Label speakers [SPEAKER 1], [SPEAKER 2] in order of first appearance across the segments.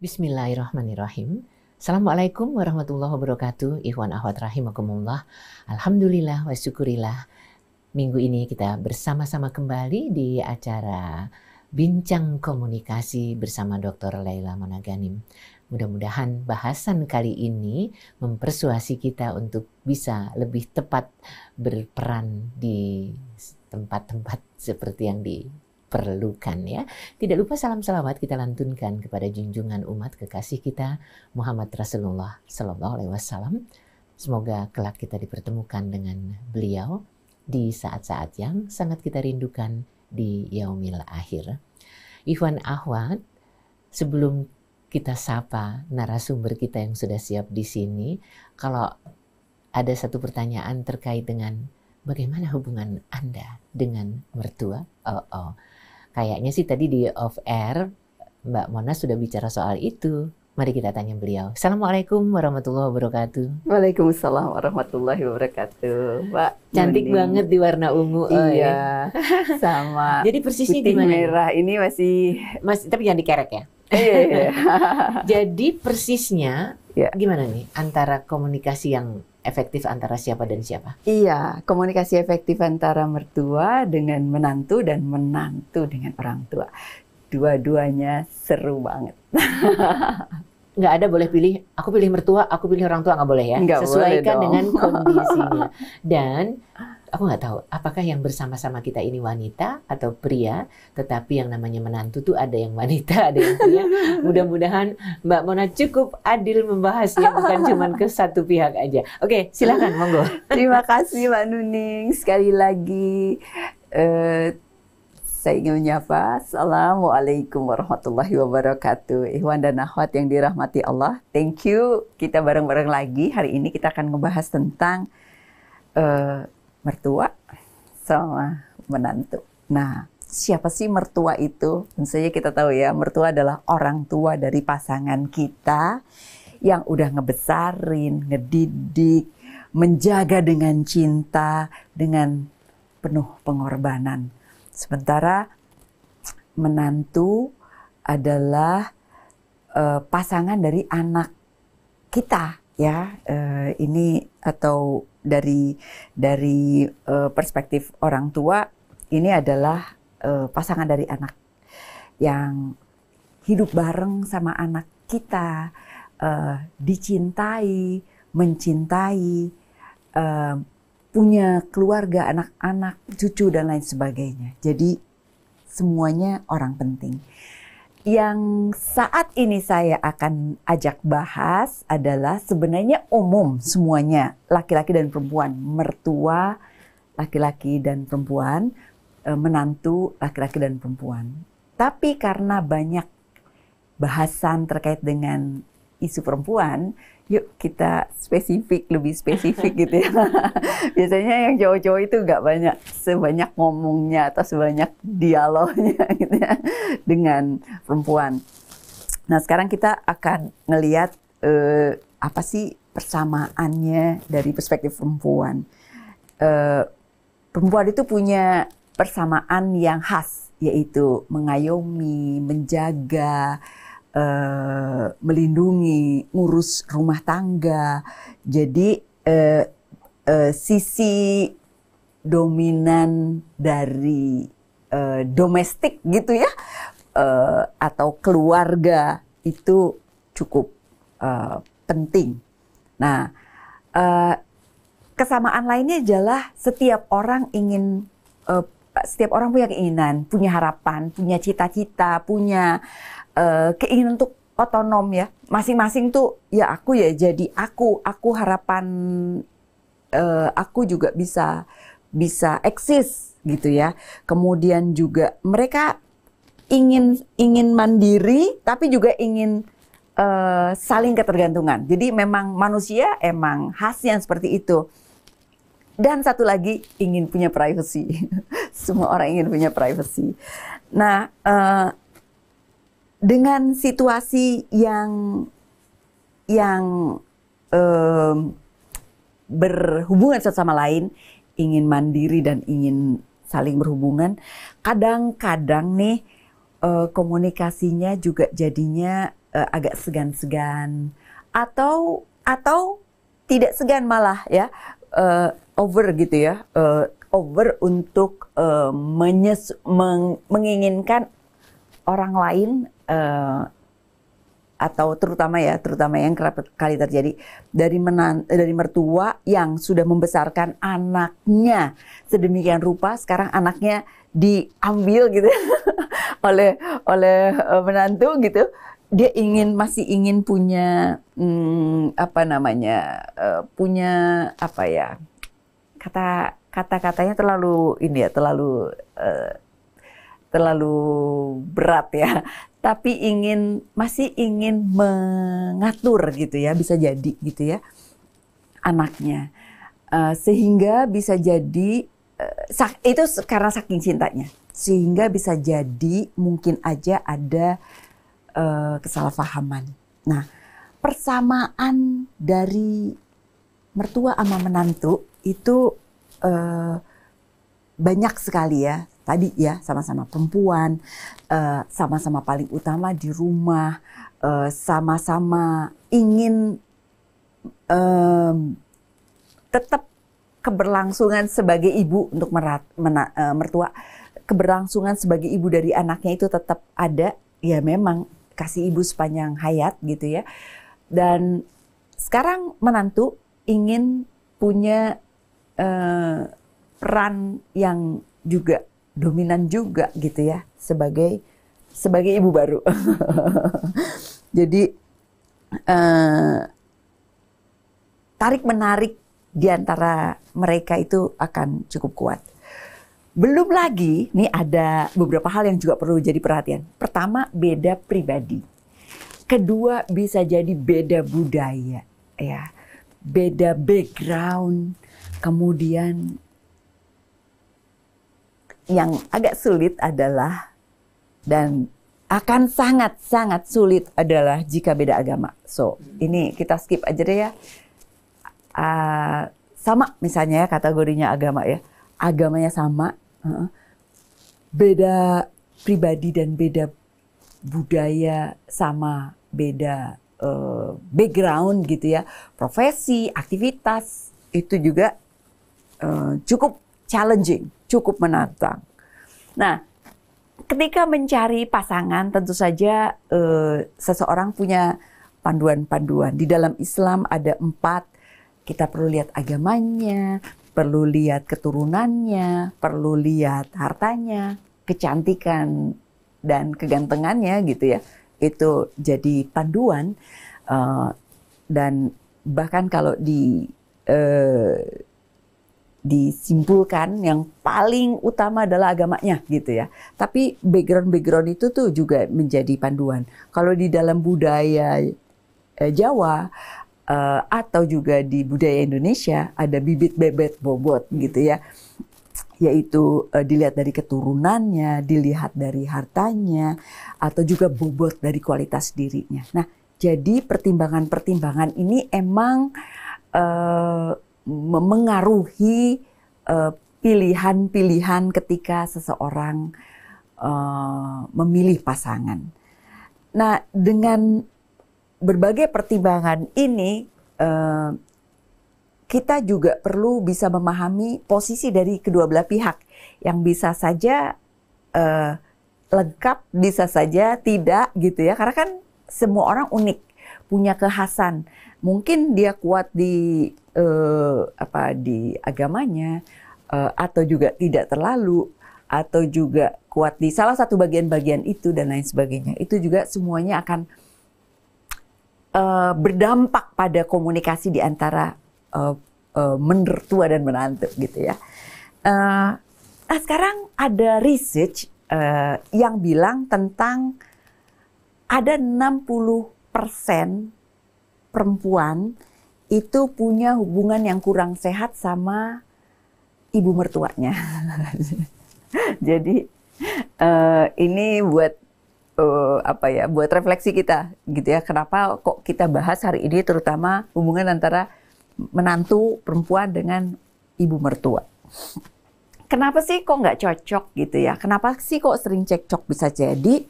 [SPEAKER 1] Bismillahirrahmanirrahim. Assalamualaikum warahmatullahi wabarakatuh. Ikhwan akhwat rahimakumullah. Alhamdulillah wa syukurillah. Minggu ini kita bersama-sama kembali di acara Bincang Komunikasi bersama Dr. Laila Monaganim. Mudah-mudahan bahasan kali ini mempersuasi kita untuk bisa lebih tepat berperan di tempat-tempat seperti yang diperlukan ya. Tidak lupa salam salawat kita lantunkan kepada junjungan umat kekasih kita Muhammad Rasulullah Sallallahu Alaihi Wasallam. Semoga kelak kita dipertemukan dengan beliau di saat-saat yang sangat kita rindukan di yaumil akhir. Ikhwan akhwat, sebelum kita sapa narasumber kita yang sudah siap di sini, kalau ada satu pertanyaan terkait dengan bagaimana hubungan Anda dengan mertua? Kayaknya sih tadi di off air Mbak Mona sudah bicara soal itu. Mari kita tanya beliau. Assalamualaikum warahmatullahi wabarakatuh.
[SPEAKER 2] Waalaikumsalam warahmatullahi wabarakatuh. Mbak
[SPEAKER 1] Cantik banget di warna ungu.
[SPEAKER 2] Iya, sama.
[SPEAKER 1] Jadi persisnya
[SPEAKER 2] putih
[SPEAKER 1] gimana?
[SPEAKER 2] merah ini masih
[SPEAKER 1] Tapi jangan dikerek ya.
[SPEAKER 2] Iya.
[SPEAKER 1] Jadi persisnya
[SPEAKER 2] Ya.
[SPEAKER 1] gimana nih antara komunikasi yang efektif antara siapa dan siapa?
[SPEAKER 2] Iya, komunikasi efektif antara mertua dengan menantu dan menantu dengan orang tua. Dua-duanya seru banget.
[SPEAKER 1] Nggak ada boleh pilih, aku pilih mertua, aku pilih orang tua, nggak boleh ya?
[SPEAKER 2] Nggak
[SPEAKER 1] Sesuaikan
[SPEAKER 2] boleh dong.
[SPEAKER 1] dengan kondisinya. Dan aku nggak tahu apakah yang bersama-sama kita ini wanita atau pria, tetapi yang namanya menantu tuh ada yang wanita, ada yang pria. Mudah-mudahan Mbak Mona cukup adil membahasnya, bukan cuma ke satu pihak aja. Oke, silakan, monggo.
[SPEAKER 2] Terima kasih Mbak Nuning. Sekali lagi saya ingin menyapa. Assalamualaikum warahmatullahi wabarakatuh. Ikhwan dan akhwat yang dirahmati Allah. Thank you. Kita bareng-bareng lagi. Hari ini kita akan ngebahas tentang mertua sama menantu. Nah, siapa sih mertua itu? Tentu saja kita tahu ya, mertua adalah orang tua dari pasangan kita yang udah ngebesarin, ngedidik, menjaga dengan cinta, dengan penuh pengorbanan. Sementara menantu adalah pasangan dari anak kita ya. Ini atau dari perspektif orang tua, ini adalah pasangan dari anak yang hidup bareng sama anak kita, dicintai, mencintai, punya keluarga, anak-anak, cucu, dan lain sebagainya. Jadi semuanya orang penting. Yang saat ini saya akan ajak bahas adalah sebenarnya umum semuanya, laki-laki dan perempuan, mertua, laki-laki dan perempuan, menantu, laki-laki dan perempuan. Tapi karena banyak bahasan terkait dengan isu perempuan, yuk kita lebih spesifik gitu ya. Biasanya yang cowok-cowok itu nggak sebanyak ngomongnya atau sebanyak dialognya gitu ya dengan perempuan. Nah, sekarang kita akan ngelihat apa sih persamaannya dari perspektif perempuan. Perempuan itu punya persamaan yang khas, yaitu mengayomi, menjaga, melindungi, ngurus rumah tangga. Jadi sisi dominan dari domestik gitu ya, atau keluarga itu cukup penting. Nah, kesamaan lainnya adalah setiap orang punya keinginan, punya harapan, punya cita-cita, punya keinginan untuk otonom ya. Masing-masing tuh ya aku ya jadi aku harapan aku juga bisa eksis gitu ya. Kemudian juga mereka ingin mandiri tapi juga ingin saling ketergantungan. Jadi memang manusia emang khasnya seperti itu. Dan satu lagi ingin punya privacy. Semua orang ingin punya privacy. Nah, dengan situasi yang berhubungan satu sama lain, ingin mandiri dan ingin saling berhubungan, kadang-kadang nih komunikasinya juga jadinya agak segan-segan atau tidak segan malah ya, over gitu ya, over untuk menginginkan orang lain, atau terutama yang kerap kali terjadi dari mertua yang sudah membesarkan anaknya sedemikian rupa, sekarang anaknya diambil gitu oleh menantu gitu. Dia masih ingin punya punya apa ya, kata-katanya terlalu ini ya, terlalu berat ya, tapi masih ingin mengatur gitu ya, bisa jadi gitu ya anaknya, sehingga bisa jadi itu karena saking cintanya, sehingga bisa jadi mungkin aja ada kesalahpahaman. Nah, persamaan dari mertua sama menantu itu banyak sekali ya. Tadi ya, sama-sama perempuan, sama-sama paling utama di rumah, sama-sama ingin tetap keberlangsungan sebagai ibu untuk mertua, keberlangsungan sebagai ibu dari anaknya itu tetap ada. Ya memang kasih ibu sepanjang hayat gitu ya. Dan sekarang menantu ingin punya peran yang juga dominan juga gitu ya, sebagai ibu baru. Jadi tarik menarik di antara mereka itu akan cukup kuat. Belum lagi, nih ada beberapa hal yang juga perlu jadi perhatian. Pertama, beda pribadi. Kedua, bisa jadi beda budaya, ya, beda background. Kemudian yang agak sulit adalah, dan akan sangat-sangat sulit adalah jika beda agama. So, ini kita skip aja deh ya. Sama misalnya ya kategorinya agama ya. Agamanya sama, beda pribadi dan beda budaya, sama beda background gitu ya, profesi, aktivitas, itu juga cukup challenging, cukup menantang. Nah, ketika mencari pasangan tentu saja seseorang punya panduan-panduan. Di dalam Islam ada 4, kita perlu lihat agamanya, perlu lihat keturunannya, perlu lihat hartanya, kecantikan dan kegantengannya gitu ya. Itu jadi panduan, dan bahkan kalau disimpulkan yang paling utama adalah agamanya gitu ya. Tapi background itu tuh juga menjadi panduan. Kalau di dalam budaya Jawa atau juga di budaya Indonesia ada bibit bebet bobot gitu ya, yaitu dilihat dari keturunannya, dilihat dari hartanya, atau juga bobot dari kualitas dirinya. Nah, jadi pertimbangan-pertimbangan ini emang memengaruhi pilihan-pilihan ketika seseorang memilih pasangan. Nah, dengan berbagai pertimbangan ini, kita juga perlu bisa memahami posisi dari kedua belah pihak yang bisa saja lengkap, bisa saja tidak gitu ya. Karena kan semua orang unik, punya kekhasan. Mungkin dia kuat di agamanya, atau juga tidak terlalu, atau juga kuat di salah satu bagian-bagian itu dan lain sebagainya. Itu juga semuanya akan berdampak pada komunikasi di antara mertua dan menantu gitu ya. Nah, sekarang ada research yang bilang tentang ada 60% perempuan itu punya hubungan yang kurang sehat sama ibu mertuanya. Jadi ini buat buat refleksi kita gitu ya. Kenapa kok kita bahas hari ini terutama hubungan antara menantu perempuan dengan ibu mertua. Kenapa sih kok nggak cocok gitu ya? Kenapa sih kok sering cekcok? Bisa jadi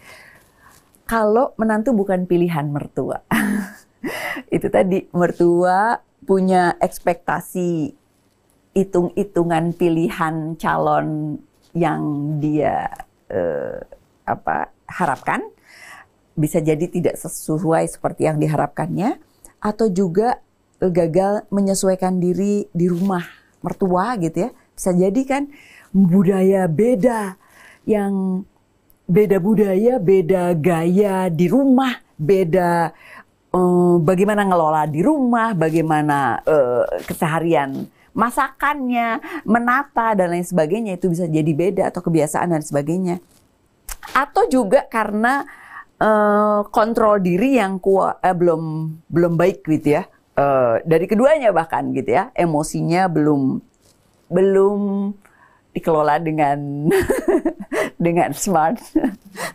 [SPEAKER 2] kalau menantu bukan pilihan mertua. Itu tadi, mertua punya ekspektasi, hitung-hitungan pilihan calon yang dia harapkan, bisa jadi tidak sesuai seperti yang diharapkannya, atau juga gagal menyesuaikan diri di rumah mertua gitu ya. Bisa jadi kan budaya beda, yang beda budaya, beda gaya di rumah, beda bagaimana ngelola di rumah, bagaimana keseharian masakannya, menata dan lain sebagainya, itu bisa jadi beda, atau kebiasaan dan sebagainya. Atau juga karena kontrol diri yang belum baik gitu ya, dari keduanya bahkan gitu ya, emosinya belum dikelola dengan dengan smart.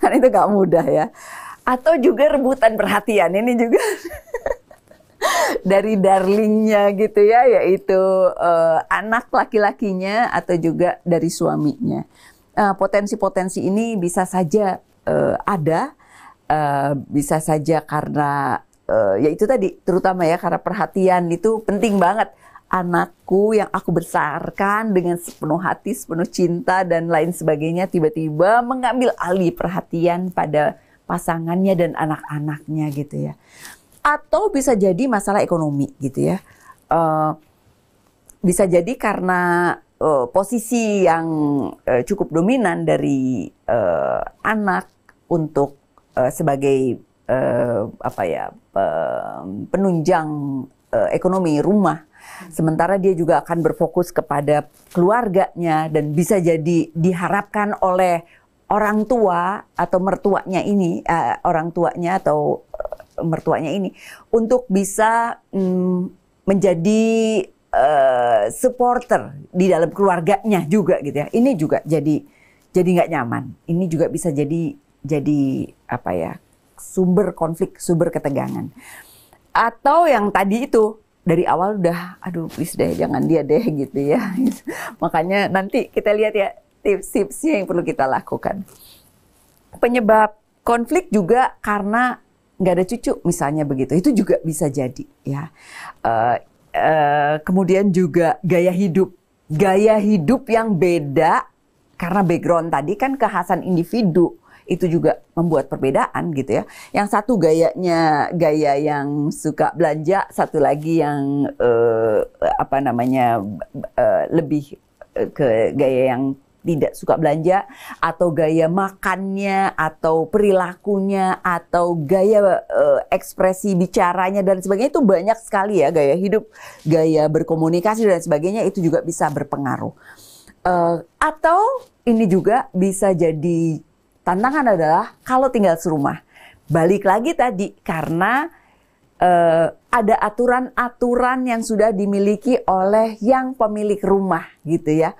[SPEAKER 2] Kan itu gak mudah ya. Atau juga rebutan perhatian, ini juga dari darlingnya gitu ya, yaitu anak laki-lakinya atau juga dari suaminya. Potensi-potensi ini bisa saja ada, bisa saja karena ya itu tadi, terutama ya karena perhatian itu penting banget. Anakku yang aku besarkan dengan sepenuh hati, sepenuh cinta dan lain sebagainya, tiba-tiba mengambil alih perhatian pada pasangannya dan anak-anaknya gitu ya. Atau bisa jadi masalah ekonomi gitu ya. Bisa jadi karena posisi yang cukup dominan dari anak untuk sebagai penunjang ekonomi rumah. Sementara dia juga akan berfokus kepada keluarganya, dan bisa jadi diharapkan oleh orang tua atau mertuanya ini, mertuanya ini untuk bisa menjadi supporter di dalam keluarganya juga gitu ya. Ini juga jadi nggak nyaman. Ini juga bisa jadi sumber konflik, sumber ketegangan. Atau yang tadi itu dari awal udah, aduh please deh jangan dia deh gitu ya. Makanya nanti kita lihat ya tips-tipsnya yang perlu kita lakukan. Penyebab konflik juga karena nggak ada cucu misalnya begitu, itu juga bisa jadi ya. Kemudian juga gaya hidup yang beda karena background tadi kan, kekhasan individu itu juga membuat perbedaan gitu ya. Yang satu gaya yang suka belanja, satu lagi yang lebih ke gaya yang tidak suka belanja, atau gaya makannya, atau perilakunya, atau gaya ekspresi bicaranya dan sebagainya. Itu banyak sekali ya, gaya hidup, gaya berkomunikasi dan sebagainya, itu juga bisa berpengaruh. Atau ini juga bisa jadi tantangan adalah kalau tinggal serumah. Balik lagi tadi, karena ada aturan-aturan yang sudah dimiliki oleh yang pemilik rumah gitu ya.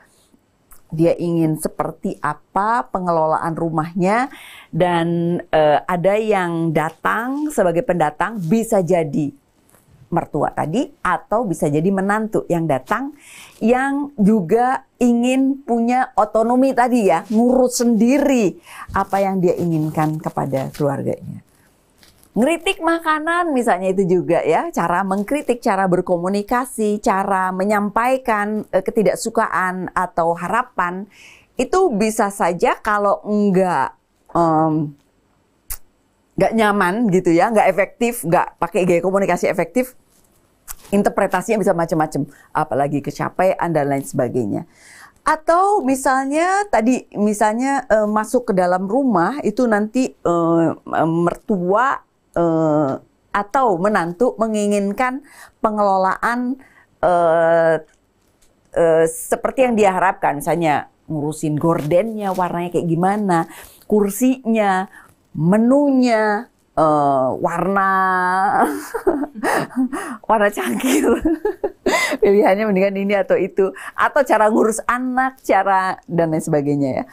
[SPEAKER 2] Dia ingin seperti apa pengelolaan rumahnya, dan ada yang datang sebagai pendatang, bisa jadi mertua tadi, atau bisa jadi menantu yang datang, yang juga ingin punya otonomi tadi ya, ngurus sendiri apa yang dia inginkan kepada keluarganya. Ngeritik makanan misalnya, itu juga ya, cara mengkritik, cara berkomunikasi, cara menyampaikan ketidaksukaan atau harapan, itu bisa saja kalau nggak nyaman gitu ya, nggak efektif, nggak pakai gaya komunikasi efektif, interpretasinya bisa macam-macam, apalagi kecapean dan lain sebagainya. Atau misalnya masuk ke dalam rumah itu nanti mertua atau menantu menginginkan pengelolaan seperti yang dia harapkan, misalnya ngurusin gordennya warnanya kayak gimana, kursinya, menunya, warna cangkir, pilihannya mendingan ini atau itu, atau cara ngurus anak, cara dan lain sebagainya ya.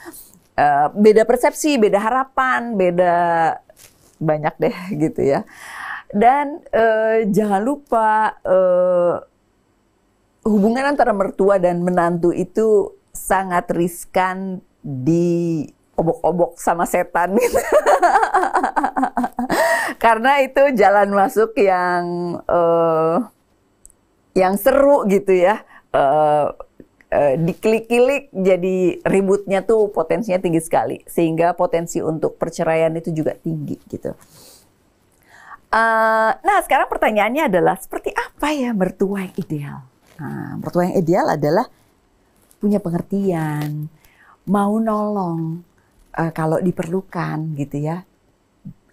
[SPEAKER 2] Beda persepsi, beda harapan, beda banyak deh gitu ya. Dan jangan lupa hubungan antara mertua dan menantu itu sangat riskan di obok-obok sama setan gitu. Karena itu jalan masuk yang seru gitu ya. Diklik-klik jadi ributnya tuh potensinya tinggi sekali, sehingga potensi untuk perceraian itu juga tinggi gitu. Nah, sekarang pertanyaannya adalah seperti apa ya mertua yang ideal? Nah, mertua yang ideal adalah punya pengertian, mau nolong kalau diperlukan gitu ya,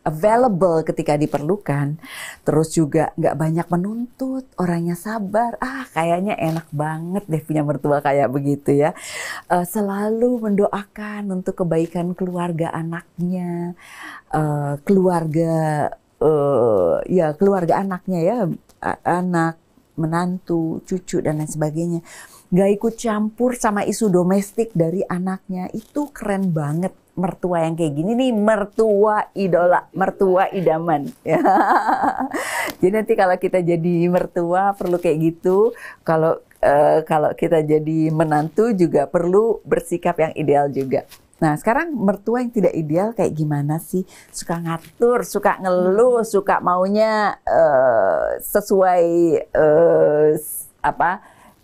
[SPEAKER 2] available ketika diperlukan, terus juga nggak banyak menuntut, orangnya sabar. Kayaknya enak banget deh punya mertua kayak begitu ya. Selalu mendoakan untuk kebaikan keluarga anaknya, keluarga anaknya ya, anak, menantu, cucu dan lain sebagainya. Nggak ikut campur sama isu domestik dari anaknya. Itu keren banget. Mertua yang kayak gini nih, mertua idola, mertua idaman. Ya. Jadi nanti kalau kita jadi mertua perlu kayak gitu. Kalau kita jadi menantu juga perlu bersikap yang ideal juga. Nah, sekarang mertua yang tidak ideal kayak gimana sih? Suka ngatur, suka ngeluh, suka maunya sesuai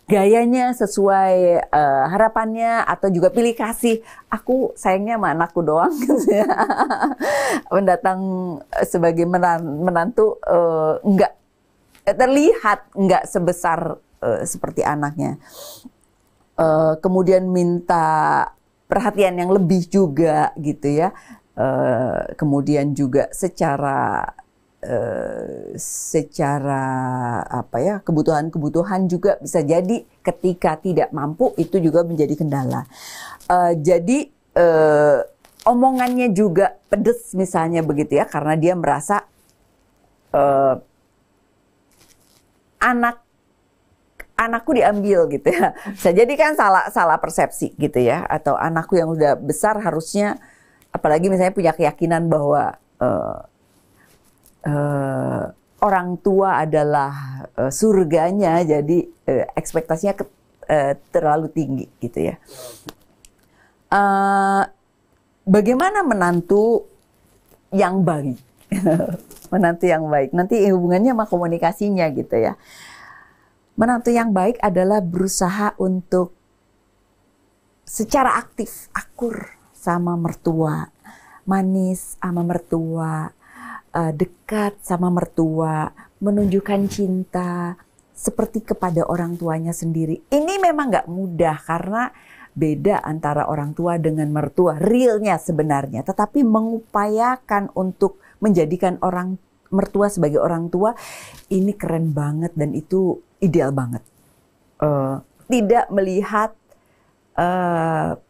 [SPEAKER 2] gayanya, sesuai harapannya, atau juga pilih kasih. Aku sayangnya sama anakku doang gitu ya. Mendatang sebagai menantu enggak terlihat enggak sebesar seperti anaknya. Kemudian minta perhatian yang lebih juga gitu ya. Kemudian juga secara kebutuhan juga bisa jadi ketika tidak mampu itu juga menjadi kendala. Jadi omongannya juga pedes misalnya begitu ya, karena dia merasa anakku diambil gitu ya. Bisa jadi kan salah persepsi gitu ya, atau anakku yang udah besar harusnya, apalagi misalnya punya keyakinan bahwa orang tua adalah surganya, jadi ekspektasinya terlalu tinggi gitu ya. Bagaimana menantu yang baik? Menantu yang baik nanti hubungannya sama komunikasinya gitu ya. Menantu yang baik adalah berusaha untuk secara aktif, akur sama mertua, manis sama mertua, dekat sama mertua, menunjukkan cinta seperti kepada orang tuanya sendiri. Ini memang nggak mudah karena beda antara orang tua dengan mertua, realnya sebenarnya. Tetapi mengupayakan untuk menjadikan mertua sebagai orang tua, ini keren banget dan itu ideal banget. Tidak melihat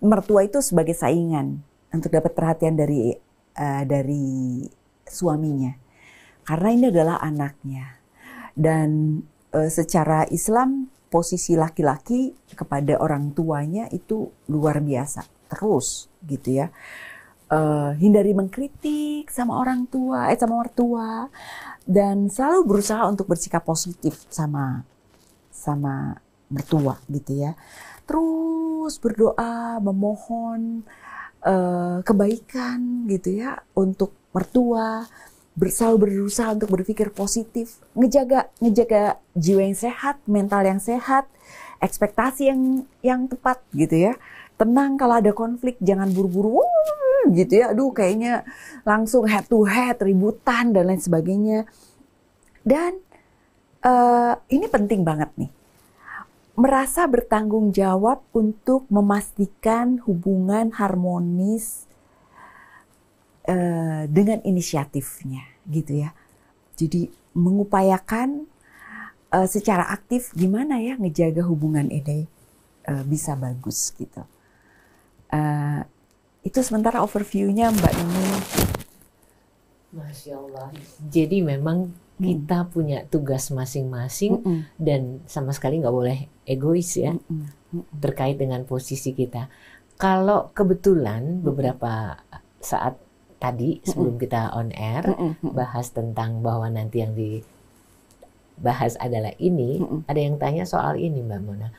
[SPEAKER 2] mertua itu sebagai saingan untuk dapat perhatian dari suaminya, karena ini adalah anaknya. Dan secara Islam posisi laki-laki kepada orang tuanya itu luar biasa terus gitu ya. Hindari mengkritik sama orang tua, sama mertua, dan selalu berusaha untuk bersikap positif sama mertua gitu ya. Terus berdoa, memohon kebaikan gitu ya untuk mertua, selalu berusaha untuk berpikir positif, ngejaga jiwa yang sehat, mental yang sehat, ekspektasi yang tepat gitu ya. Tenang kalau ada konflik, jangan buru-buru gitu ya. Aduh, kayaknya langsung head to head, ributan dan lain sebagainya. Dan ini penting banget nih. Merasa bertanggung jawab untuk memastikan hubungan harmonis dengan inisiatifnya gitu ya. Jadi mengupayakan secara aktif gimana ya ngejaga hubungan ini bisa bagus gitu. Itu sementara overview-nya Mbak Nini.
[SPEAKER 1] Masya Allah. Jadi memang kita punya tugas masing-masing dan sama sekali nggak boleh egois ya terkait dengan posisi kita. Kalau kebetulan beberapa saat tadi sebelum kita on air bahas tentang bahwa nanti yang dibahas adalah ini, ada yang tanya soal ini Mbak Mona.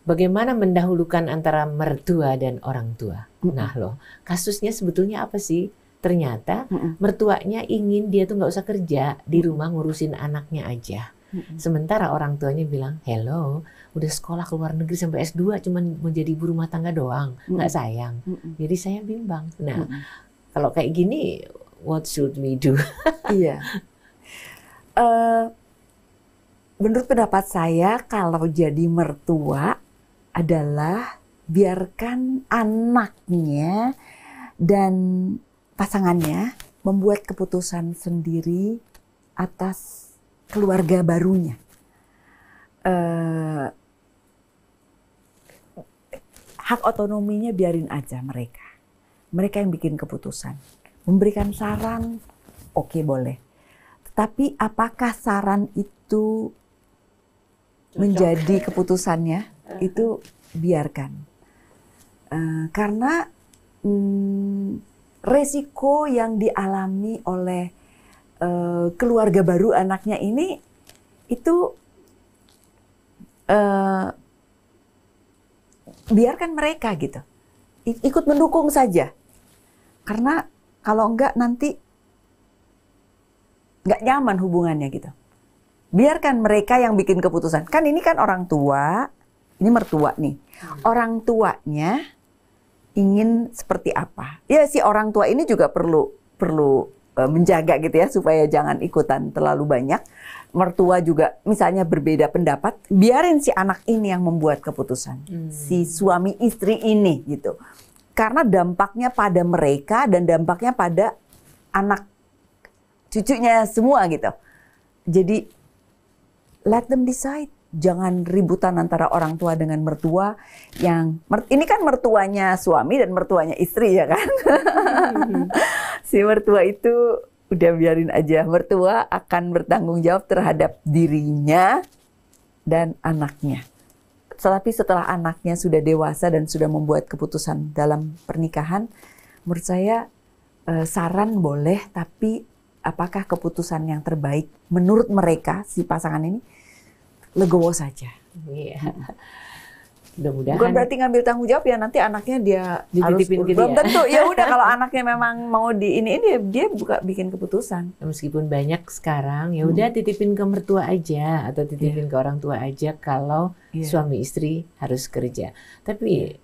[SPEAKER 1] Bagaimana mendahulukan antara mertua dan orang tua? Nah loh, kasusnya sebetulnya apa sih? ternyata mertuanya ingin dia tuh nggak usah kerja, di rumah ngurusin anaknya aja. Sementara orang tuanya bilang, hello, udah sekolah ke luar negeri sampai S2 cuman mau jadi ibu rumah tangga doang, nggak sayang. Jadi saya bimbang. Nah, kalau kayak gini, what should we do?
[SPEAKER 2] Iya. Menurut pendapat saya, kalau jadi mertua adalah biarkan anaknya dan pasangannya membuat keputusan sendiri atas keluarga barunya. Hak otonominya biarin aja mereka. Mereka yang bikin keputusan. Memberikan saran, oke, boleh. Tetapi apakah saran itu menjadi keputusannya? Itu biarkan. Karena resiko yang dialami oleh keluarga baru anaknya ini itu biarkan mereka gitu, ikut mendukung saja, karena kalau enggak nanti nggak nyaman hubungannya gitu. Biarkan mereka yang bikin keputusan. Kan ini kan orang tua, ini mertua nih, orang tuanya ingin seperti apa? Ya si orang tua ini juga perlu menjaga gitu ya, supaya jangan ikutan terlalu banyak. Mertua juga misalnya berbeda pendapat, biarin si anak ini yang membuat keputusan. Si suami istri ini gitu. Karena dampaknya pada mereka dan dampaknya pada anak cucunya semua gitu. Jadi let them decide. Jangan ributan antara orang tua dengan mertua yang ini kan mertuanya suami dan mertuanya istri ya kan. Si mertua itu udah biarin aja, mertua akan bertanggung jawab terhadap dirinya dan anaknya. Tapi setelah anaknya sudah dewasa dan sudah membuat keputusan dalam pernikahan, menurut saya saran boleh, tapi apakah keputusan yang terbaik menurut mereka si pasangan ini? Legowo saja.
[SPEAKER 1] Iya. Mudah-mudahan.
[SPEAKER 2] Bukan berarti ngambil tanggung jawab ya, nanti anaknya dia
[SPEAKER 1] dititipin
[SPEAKER 2] harus,
[SPEAKER 1] gitu ya.
[SPEAKER 2] tentu ya udah kalau anaknya memang mau di ini dia buka bikin keputusan.
[SPEAKER 1] Meskipun banyak sekarang ya udah titipin ke mertua aja atau titipin ke orang tua aja kalau suami istri harus kerja. Tapi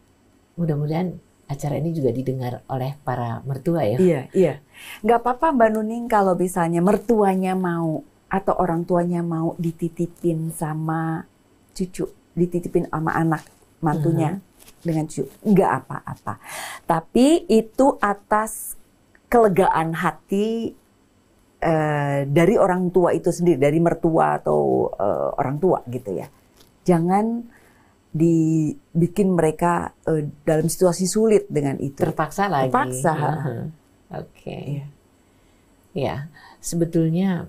[SPEAKER 1] mudah-mudahan acara ini juga didengar oleh para mertua ya.
[SPEAKER 2] Iya. Nggak apa-apa Mbak Nuning kalau misalnya mertuanya mau atau orang tuanya mau dititipin sama cucu, dititipin sama anak mantunya dengan cucu, nggak apa-apa. Tapi itu atas kelegaan hati dari orang tua itu sendiri, dari mertua atau orang tua gitu ya. Jangan dibikin mereka dalam situasi sulit dengan itu.
[SPEAKER 1] Terpaksa lagi.
[SPEAKER 2] Terpaksa.
[SPEAKER 1] Oke. Ya, sebetulnya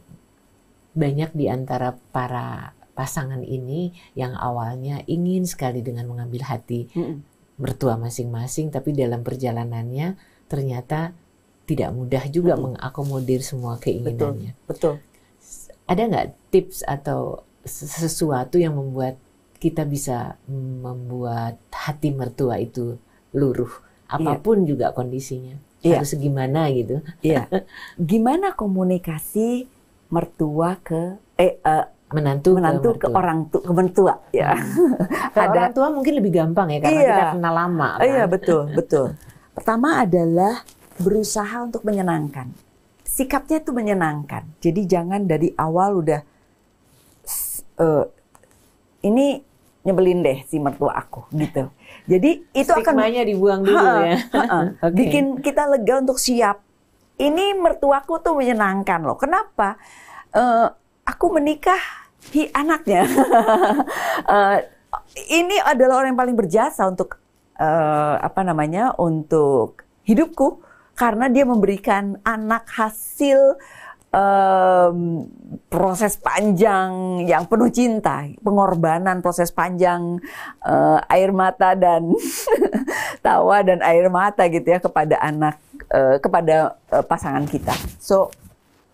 [SPEAKER 1] banyak di antara para pasangan ini yang awalnya ingin sekali dengan mengambil hati mertua masing-masing, tapi dalam perjalanannya ternyata tidak mudah juga mengakomodir semua keinginannya.
[SPEAKER 2] Betul.
[SPEAKER 1] Ada nggak tips atau sesuatu yang membuat kita bisa membuat hati mertua itu luruh, apapun juga kondisinya? Harus gimana gitu?
[SPEAKER 2] Iya. Gimana komunikasi mertua ke menantu ke orang tua, ke mertua ya.
[SPEAKER 1] Kalau orang tua mungkin lebih gampang ya karena kita kenal lama kan?
[SPEAKER 2] Iya, betul. Pertama adalah berusaha untuk menyenangkan. Sikapnya itu menyenangkan. Jadi jangan dari awal udah ini nyebelin deh si mertua aku gitu. Jadi itu
[SPEAKER 1] stigmanya dibuang dulu ya.
[SPEAKER 2] Okay. Bikin kita lega untuk siap. Ini mertuaku tuh menyenangkan loh. Kenapa? Aku menikahi anaknya. Ini adalah orang yang paling berjasa untuk untuk hidupku, karena dia memberikan anak hasil proses panjang yang penuh cinta, pengorbanan, proses panjang, air mata dan tawa dan air mata gitu ya kepada anak, kepada pasangan kita. So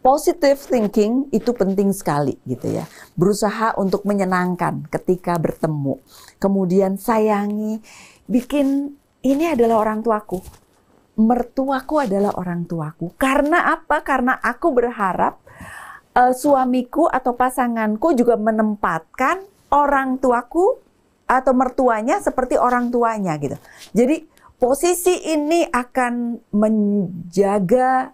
[SPEAKER 2] positive thinking itu penting sekali gitu ya. Berusaha untuk menyenangkan ketika bertemu. Kemudian sayangi, bikin ini adalah orang tuaku. mertuaku adalah orang tuaku. Karena apa? Karena aku berharap suamiku atau pasanganku juga menempatkan orang tuaku atau mertuanya seperti orang tuanya gitu. Jadi posisi ini akan menjaga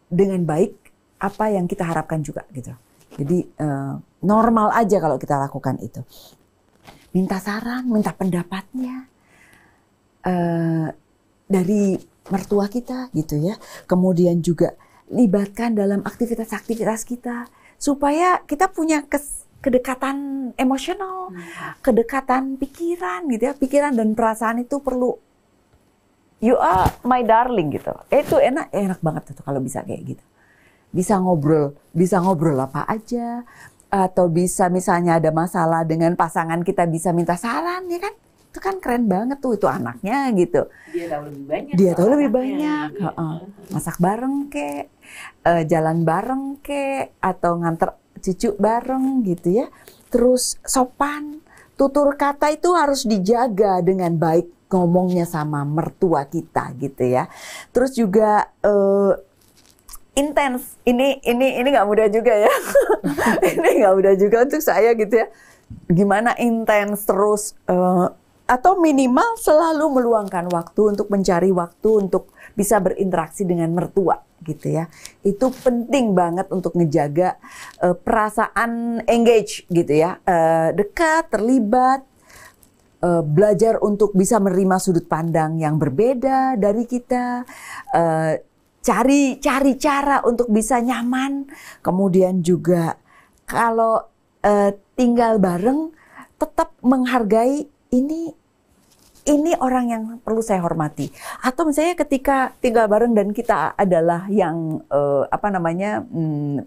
[SPEAKER 2] dengan baik apa yang kita harapkan juga gitu. Jadi normal aja kalau kita lakukan itu. Minta saran, minta pendapatnya dari mertua kita gitu ya. Kemudian juga libatkan dalam aktivitas-aktivitas kita supaya kita punya kedekatan emosional, kedekatan pikiran gitu ya. Pikiran dan perasaan itu perlu, you are my darling gitu. Itu enak banget tuh kalau bisa kayak gitu. Bisa ngobrol apa aja. Atau bisa misalnya ada masalah dengan pasangan kita bisa minta saran ya kan. Itu kan keren banget tuh, itu anaknya gitu. Dia tahu lebih banyak. Masak bareng kek, jalan bareng kek, atau nganter cucu bareng gitu ya. Terus sopan, tutur kata itu harus dijaga dengan baik ngomongnya sama mertua kita gitu ya. Terus juga intens, ini nggak mudah juga ya. Ini nggak mudah juga untuk saya gitu ya. Gimana intens terus atau minimal selalu meluangkan waktu untuk mencari waktu untuk bisa berinteraksi dengan mertua gitu ya. Itu penting banget untuk ngejaga perasaan engage gitu ya, dekat, terlibat, belajar untuk bisa menerima sudut pandang yang berbeda dari kita. Cari cara untuk bisa nyaman, kemudian juga kalau tinggal bareng tetap menghargai ini orang yang perlu saya hormati. Atau misalnya ketika tinggal bareng dan kita adalah yang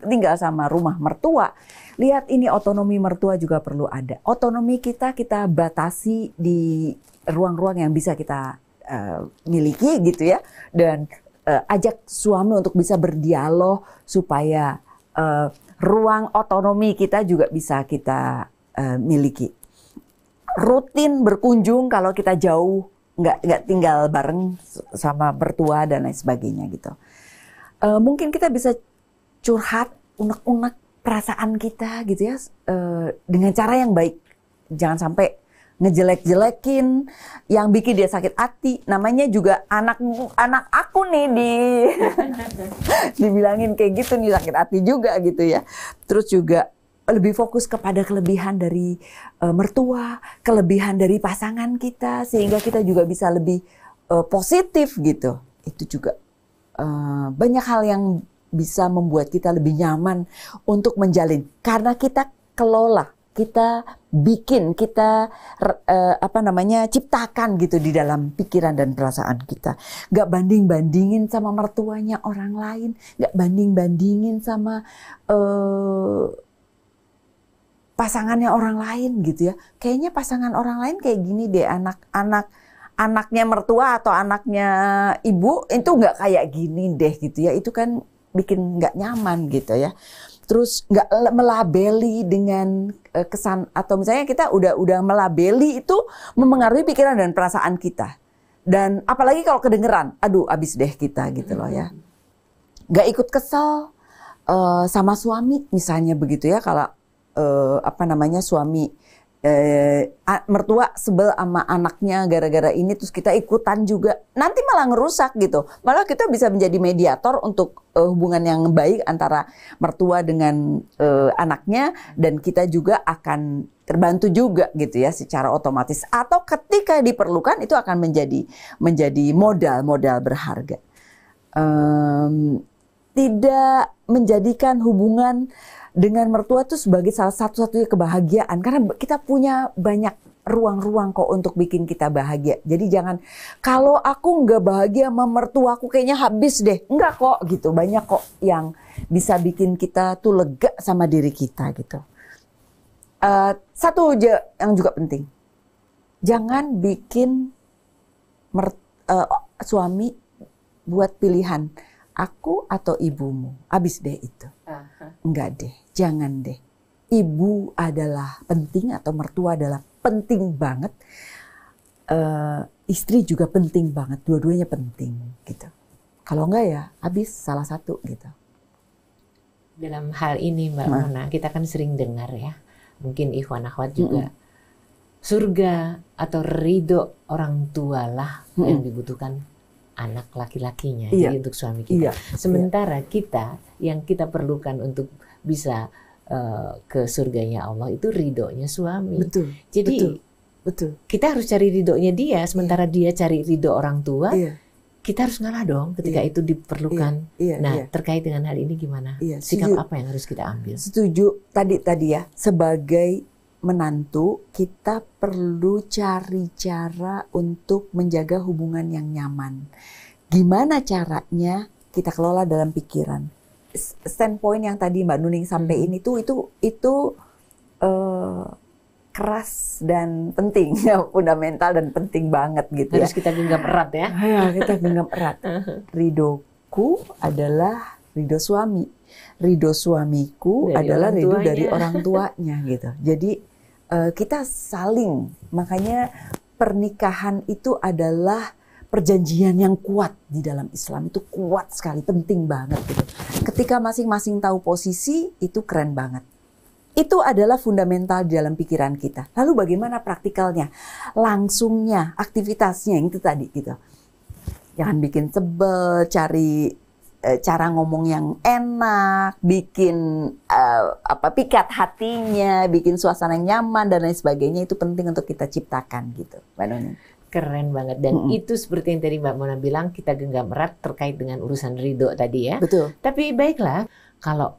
[SPEAKER 2] tinggal sama rumah mertua, lihat ini otonomi mertua juga perlu ada. Otonomi kita batasi di ruang-ruang yang bisa kita miliki gitu ya, dan ajak suami untuk bisa berdialog supaya ruang otonomi kita juga bisa kita miliki. Rutin berkunjung kalau kita jauh, nggak tinggal bareng sama mertua dan lain sebagainya gitu. Mungkin kita bisa curhat, unek-unek perasaan kita gitu ya, dengan cara yang baik. Jangan sampai ngejelek-jelekin yang bikin dia sakit hati. Namanya juga anak aku nih dibilangin kayak gitu nih, sakit hati juga gitu ya. Terus juga lebih fokus kepada kelebihan dari mertua, kelebihan dari pasangan kita, sehingga kita juga bisa lebih positif gitu. Itu juga banyak hal yang bisa membuat kita lebih nyaman untuk menjalin, karena kita kelola, kita bikin, kita ciptakan gitu di dalam pikiran dan perasaan kita. Gak banding-bandingin sama mertuanya orang lain, gak banding-bandingin sama pasangannya orang lain gitu ya. Kayaknya pasangan orang lain kayak gini deh, anaknya mertua atau anaknya ibu itu gak kayak gini deh gitu ya. Itu kan bikin gak nyaman gitu ya. Terus nggak melabeli dengan kesan, atau misalnya kita udah melabeli itu mempengaruhi pikiran dan perasaan kita. Dan apalagi kalau kedengeran, aduh abis deh kita gitu loh ya. Nggak ikut kesel sama suami misalnya begitu ya, kalau suami mertua sebel sama anaknya gara-gara ini, terus kita ikutan juga, nanti malah ngerusak gitu. Malah kita bisa menjadi mediator untuk hubungan yang baik antara mertua dengan anaknya, dan kita juga akan terbantu juga gitu ya secara otomatis. Atau ketika diperlukan itu akan menjadi modal berharga. Tidak menjadikan hubungan dengan mertua itu sebagai salah satu-satunya kebahagiaan, karena kita punya banyak ruang-ruang kok untuk bikin kita bahagia. Jadi jangan, kalau aku nggak bahagia sama mertua aku kayaknya habis deh. Enggak kok gitu, banyak kok yang bisa bikin kita tuh lega sama diri kita gitu. Satu aja yang juga penting, jangan bikin suami buat pilihan aku atau ibumu, habis deh itu. Enggak deh, jangan deh. Ibu adalah penting atau mertua adalah penting banget. istri juga penting banget, dua-duanya penting gitu. Kalau enggak ya habis salah satu gitu.
[SPEAKER 1] Dalam hal ini Mbak Mona, kita kan sering dengar ya, mungkin ikhwan akhwat juga, surga atau ridho orang tua lah yang dibutuhkan anak laki-lakinya, jadi untuk suami kita. Sementara kita, yang kita perlukan untuk bisa ke surganya Allah itu ridhonya suami.
[SPEAKER 2] Betul.
[SPEAKER 1] Jadi
[SPEAKER 2] betul.
[SPEAKER 1] Kita harus cari ridhonya dia, sementara dia cari ridho orang tua. Kita harus ngalah dong ketika itu diperlukan. Terkait dengan hal ini gimana? Sikap apa yang harus kita ambil?
[SPEAKER 2] Setuju tadi ya, sebagai menantu kita perlu cari cara untuk menjaga hubungan yang nyaman. Gimana caranya kita kelola dalam pikiran. Standpoint yang tadi Mbak Nuning sampaikan itu keras dan penting, fundamental dan penting banget gitu.
[SPEAKER 1] Harus kita genggam erat ya.
[SPEAKER 2] Kita genggam erat. Ridhoku adalah ridho suami. Ridho suamiku dari adalah ridho dari orang tuanya gitu. Jadi kita saling, makanya pernikahan itu adalah perjanjian yang kuat di dalam Islam, itu kuat sekali, penting banget gitu. Ketika masing-masing tahu posisi, itu keren banget. Itu adalah fundamental di dalam pikiran kita. Lalu bagaimana praktikalnya? Langsungnya, aktivitasnya itu tadi gitu. Jangan bikin sebel, cari cara ngomong yang enak, bikin pikat hatinya, bikin suasana yang nyaman dan lain sebagainya. Itu penting untuk kita ciptakan gitu, Mbak Nuni.
[SPEAKER 1] Keren banget. Dan itu seperti yang tadi Mbak Mona bilang, kita genggam erat terkait dengan urusan ridho tadi ya.
[SPEAKER 2] Betul.
[SPEAKER 1] Tapi baiklah, kalau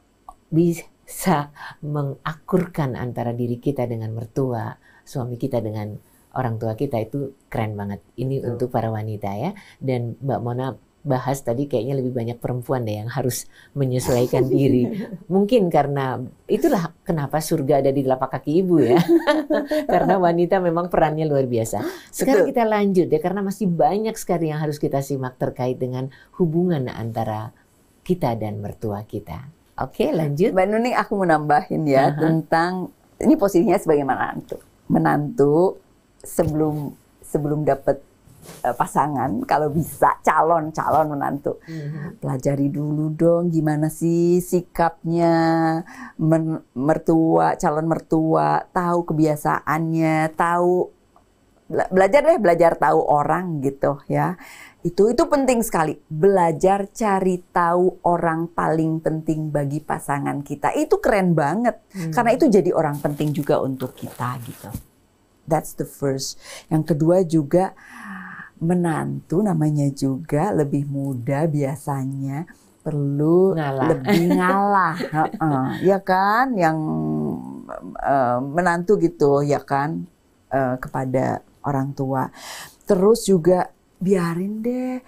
[SPEAKER 1] bisa mengakurkan antara diri kita dengan mertua, suami kita dengan orang tua kita, itu keren banget. Ini untuk para wanita ya. Dan Mbak Mona bahas tadi kayaknya lebih banyak perempuan deh yang harus menyesuaikan diri. Mungkin karena itulah kenapa surga ada di telapak kaki ibu ya. Karena wanita memang perannya luar biasa. Sekarang kita lanjut ya, karena masih banyak sekali yang harus kita simak terkait dengan hubungan antara kita dan mertua kita. Oke, lanjut.
[SPEAKER 2] Mbak Nuning, aku mau nambahin ya tentang ini posisinya sebagai menantu. Menantu sebelum dapat pasangan, kalau bisa calon menantu. Pelajari dulu dong gimana sih sikapnya calon mertua, tahu kebiasaannya, belajar tahu orang gitu ya. Itu penting sekali. Belajar cari tahu orang paling penting bagi pasangan kita. Itu keren banget. Karena itu jadi orang penting juga untuk kita gitu. That's the first. Yang kedua juga menantu namanya juga lebih muda, biasanya perlu lebih ngalah. Ya kan, yang menantu gitu ya kan, kepada orang tua. Terus juga biarin deh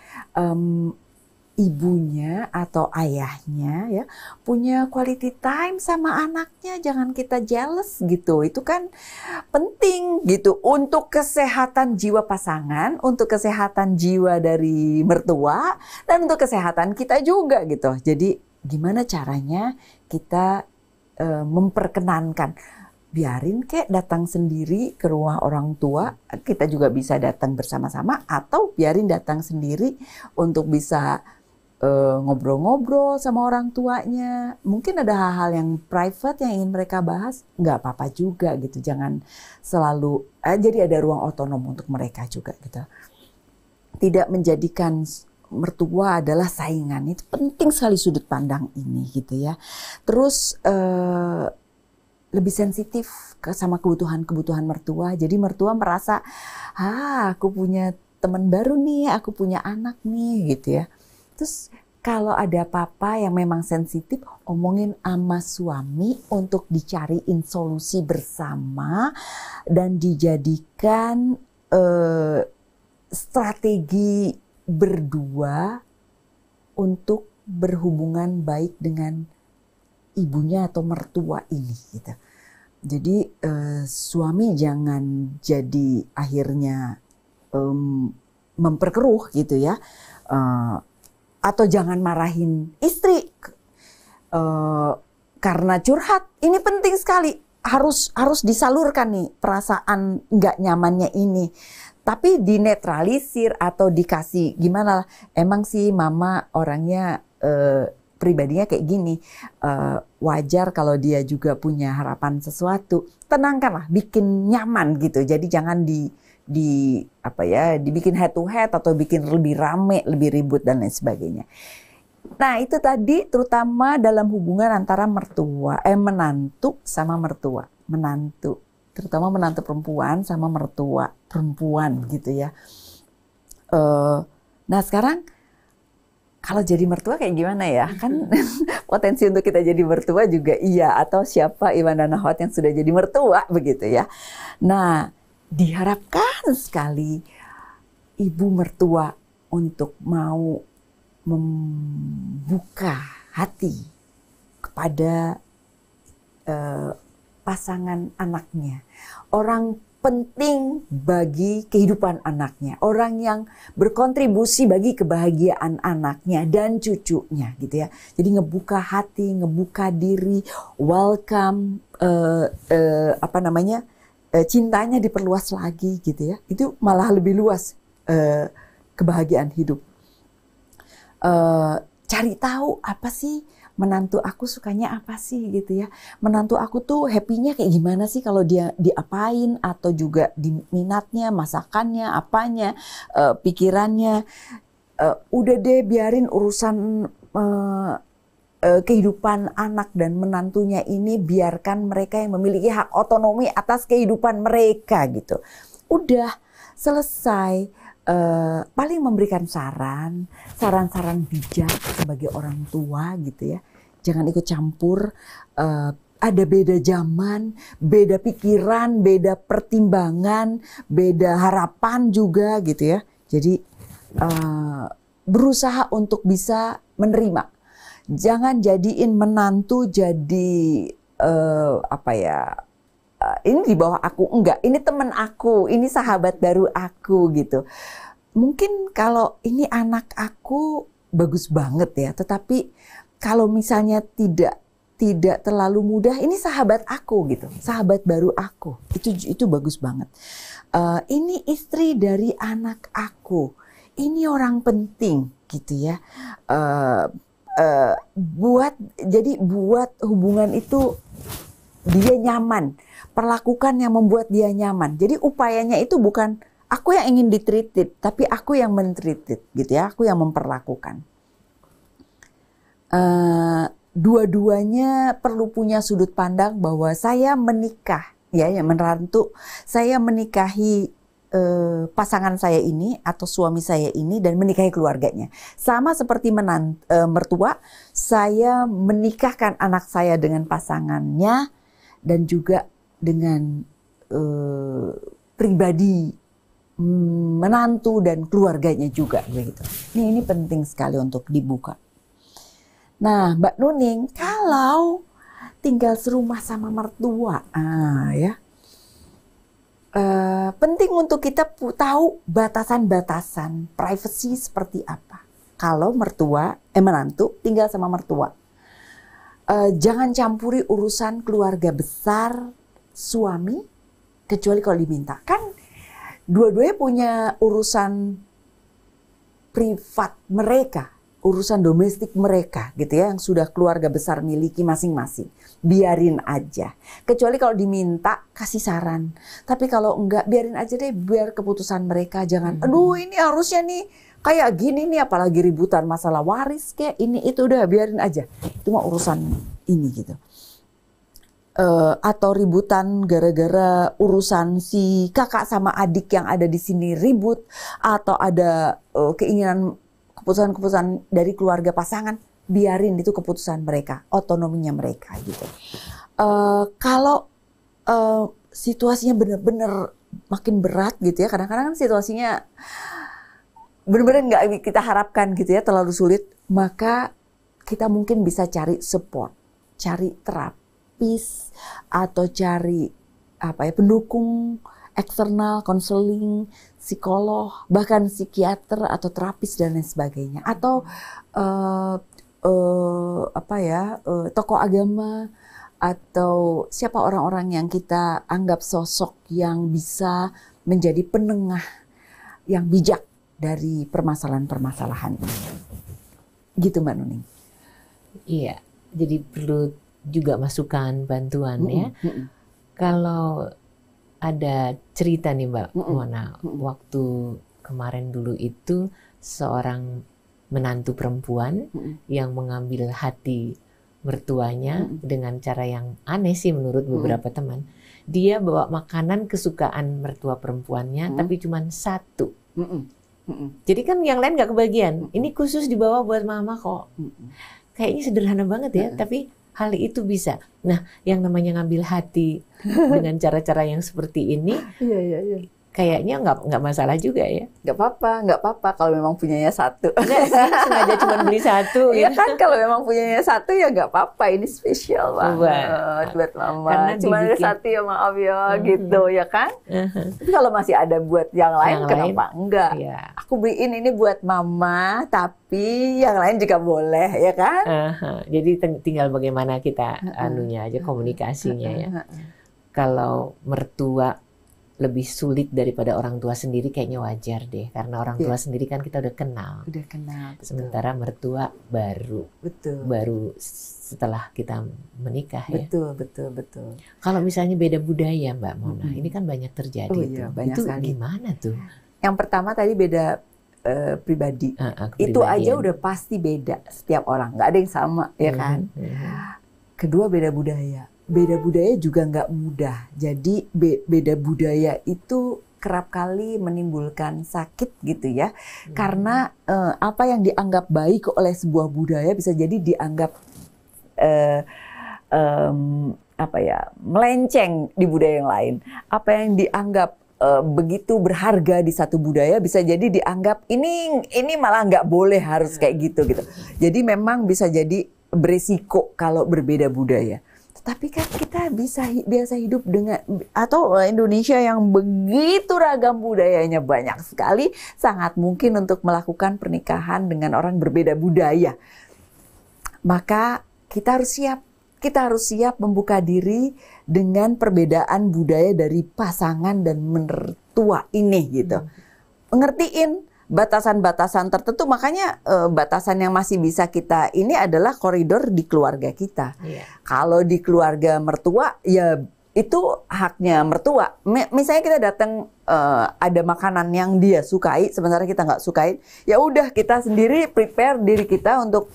[SPEAKER 2] ibunya atau ayahnya ya punya quality time sama anaknya, jangan kita jealous gitu. Itu kan penting gitu untuk kesehatan jiwa pasangan, untuk kesehatan jiwa dari mertua, dan untuk kesehatan kita juga gitu. Jadi gimana caranya kita memperkenankan, biarin kek datang sendiri ke rumah orang tua, kita juga bisa datang bersama-sama, atau biarin datang sendiri untuk bisa ngobrol-ngobrol sama orang tuanya. Mungkin ada hal-hal yang private yang ingin mereka bahas, nggak apa-apa juga gitu. Jangan selalu, jadi ada ruang otonom untuk mereka juga gitu. Tidak menjadikan mertua adalah saingan, itu penting sekali sudut pandang ini gitu ya. Terus lebih sensitif sama kebutuhan mertua. Jadi mertua merasa, aku punya teman baru nih, aku punya anak nih gitu ya. Terus kalau ada apa-apa yang memang sensitif, omongin sama suami untuk dicariin solusi bersama dan dijadikan strategi berdua untuk berhubungan baik dengan ibunya atau mertua ini gitu. Jadi suami jangan jadi akhirnya memperkeruh gitu ya. Atau jangan marahin istri karena curhat. Ini penting sekali, harus disalurkan nih perasaan nggak nyamannya ini. tapi dinetralisir atau dikasih gimana lah, emang sih mama orangnya pribadinya kayak gini, wajar kalau dia juga punya harapan sesuatu, tenangkanlah, bikin nyaman gitu. Jadi jangan dibikin head to head atau bikin lebih rame, lebih ribut dan lain sebagainya. Nah itu tadi terutama dalam hubungan antara menantu sama mertua, terutama menantu perempuan sama mertua perempuan gitu ya. Nah sekarang kalau jadi mertua kayak gimana ya? Kan potensi untuk kita jadi mertua juga iya. Atau siapa Iwan dan Ahwat yang sudah jadi mertua begitu ya. Nah diharapkan sekali ibu mertua untuk mau membuka hati kepada pasangan anaknya. Orang penting bagi kehidupan anaknya, orang yang berkontribusi bagi kebahagiaan anaknya dan cucunya gitu ya. Jadi ngebuka hati, ngebuka diri, welcome, cintanya diperluas lagi gitu ya. Itu malah lebih luas kebahagiaan hidup. Cari tahu apa sih menantu aku sukanya apa sih gitu ya. Menantu aku tuh happy-nya kayak gimana sih kalau dia diapain, atau juga di minatnya, masakannya, apanya, pikirannya. Udah deh biarin urusan kehidupan anak dan menantunya ini, biarkan mereka yang memiliki hak otonomi atas kehidupan mereka gitu. Udah selesai. Paling memberikan saran-saran bijak sebagai orang tua gitu ya. Jangan ikut campur. Ada beda zaman, beda pikiran, beda pertimbangan, beda harapan juga gitu ya. Jadi berusaha untuk bisa menerima. Jangan jadiin menantu jadi ini di bawah aku, enggak, ini teman aku, ini sahabat baru aku gitu. Mungkin kalau ini anak aku bagus banget ya, tetapi kalau misalnya tidak terlalu mudah, ini sahabat aku gitu, sahabat baru aku, itu bagus banget. Ini istri dari anak aku, ini orang penting gitu ya. Buat hubungan itu dia nyaman. Perlakukan yang membuat dia nyaman. Jadi upayanya itu bukan aku yang ingin ditreated, tapi aku yang mentreated gitu ya. Aku yang memperlakukan. Dua-duanya perlu punya sudut pandang bahwa saya menikah, ya menantu, saya menikahi pasangan saya ini atau suami saya ini dan menikahi keluarganya. Sama seperti mertua, saya menikahkan anak saya dengan pasangannya dan juga dengan pribadi menantu dan keluarganya juga begitu. Ini penting sekali untuk dibuka. Nah, Mbak Nuning, kalau tinggal serumah sama mertua, penting untuk kita tahu batasan-batasan privacy seperti apa. Kalau menantu tinggal sama mertua, jangan campuri urusan keluarga besar suami, kecuali kalau diminta. Kan dua-duanya punya urusan privat mereka, urusan domestik mereka gitu ya, yang sudah keluarga besar miliki masing-masing. Biarin aja. Kecuali kalau diminta, kasih saran. Tapi kalau enggak, biarin aja deh, biar keputusan mereka. Jangan, aduh ini harusnya nih kayak gini nih, apalagi ributan masalah waris kayak ini itu, udah biarin aja. Itu mah urusan ini gitu. Atau ributan gara-gara urusan si kakak sama adik yang ada di sini ribut, atau ada keinginan keputusan-keputusan dari keluarga pasangan, biarin itu keputusan mereka, otonominya mereka gitu. Kalau situasinya benar-benar makin berat gitu ya, kadang-kadang kan situasinya benar-benar nggak kita harapkan gitu ya, terlalu sulit, maka kita mungkin bisa cari support, cari terapis atau cari pendukung eksternal, konseling, psikolog, bahkan psikiater atau terapis dan lain sebagainya, atau tokoh agama, atau siapa orang-orang yang kita anggap sosok yang bisa menjadi penengah yang bijak dari permasalahan-permasalahan ini. Gitu Mbak Nuning.
[SPEAKER 1] Iya, jadi perlu juga masukan, bantuan ya. Kalau ada cerita nih Mbak Mona, waktu kemarin dulu itu seorang menantu perempuan yang mengambil hati mertuanya dengan cara yang aneh sih menurut beberapa teman. Dia bawa makanan kesukaan mertua perempuannya, tapi cuma satu. Jadi kan yang lain nggak kebagian. Ini khusus dibawa buat mama kok. Kayaknya sederhana banget ya, tapi hal itu bisa. Nah, yang namanya ngambil hati dengan cara-cara yang seperti ini, kayaknya nggak masalah juga ya.
[SPEAKER 2] Nggak apa-apa kalau memang punyanya satu.
[SPEAKER 1] Nggak sih, sengaja cuma beli satu.
[SPEAKER 2] Iya kan, kalau memang punyanya satu ya nggak apa-apa. Ini spesial banget buat mama. Karena cuma ada satu ya, maaf ya, gitu ya kan. Tapi kalau masih ada buat yang lain, kenapa enggak? Aku beliin ini buat mama, tapi yang lain juga boleh ya kan.
[SPEAKER 1] Jadi tinggal bagaimana kita anunya aja, komunikasinya ya. Kalau mertua lebih sulit daripada orang tua sendiri kayaknya wajar deh, karena orang tua sendiri kan kita udah kenal.
[SPEAKER 2] Betul.
[SPEAKER 1] Sementara mertua baru setelah kita menikah ya.
[SPEAKER 2] Betul.
[SPEAKER 1] Kalau misalnya beda budaya Mbak Mona, ini kan banyak terjadi
[SPEAKER 2] banyak
[SPEAKER 1] itu
[SPEAKER 2] sekali.
[SPEAKER 1] Gimana tuh?
[SPEAKER 2] Yang pertama tadi beda pribadi. Itu aja udah pasti beda setiap orang, nggak ada yang sama ya kan. Kedua beda budaya. Beda budaya juga nggak mudah. Jadi beda budaya itu kerap kali menimbulkan sakit gitu ya. Karena apa yang dianggap baik oleh sebuah budaya bisa jadi dianggap melenceng di budaya yang lain. Apa yang dianggap begitu berharga di satu budaya bisa jadi dianggap ini malah nggak boleh, harus kayak gitu. Jadi memang bisa jadi berisiko kalau berbeda budaya. Tapi kan kita biasa hidup dengan, atau Indonesia yang begitu ragam budayanya banyak sekali, sangat mungkin untuk melakukan pernikahan dengan orang berbeda budaya. Maka kita harus siap membuka diri dengan perbedaan budaya dari pasangan dan mertua ini gitu. Ngertiin batasan-batasan tertentu, makanya batasan yang masih bisa kita ini adalah koridor di keluarga kita. Kalau di keluarga mertua ya itu haknya mertua. Misalnya kita datang ada makanan yang dia sukai, sementara kita nggak sukain, ya udah kita sendiri prepare diri kita untuk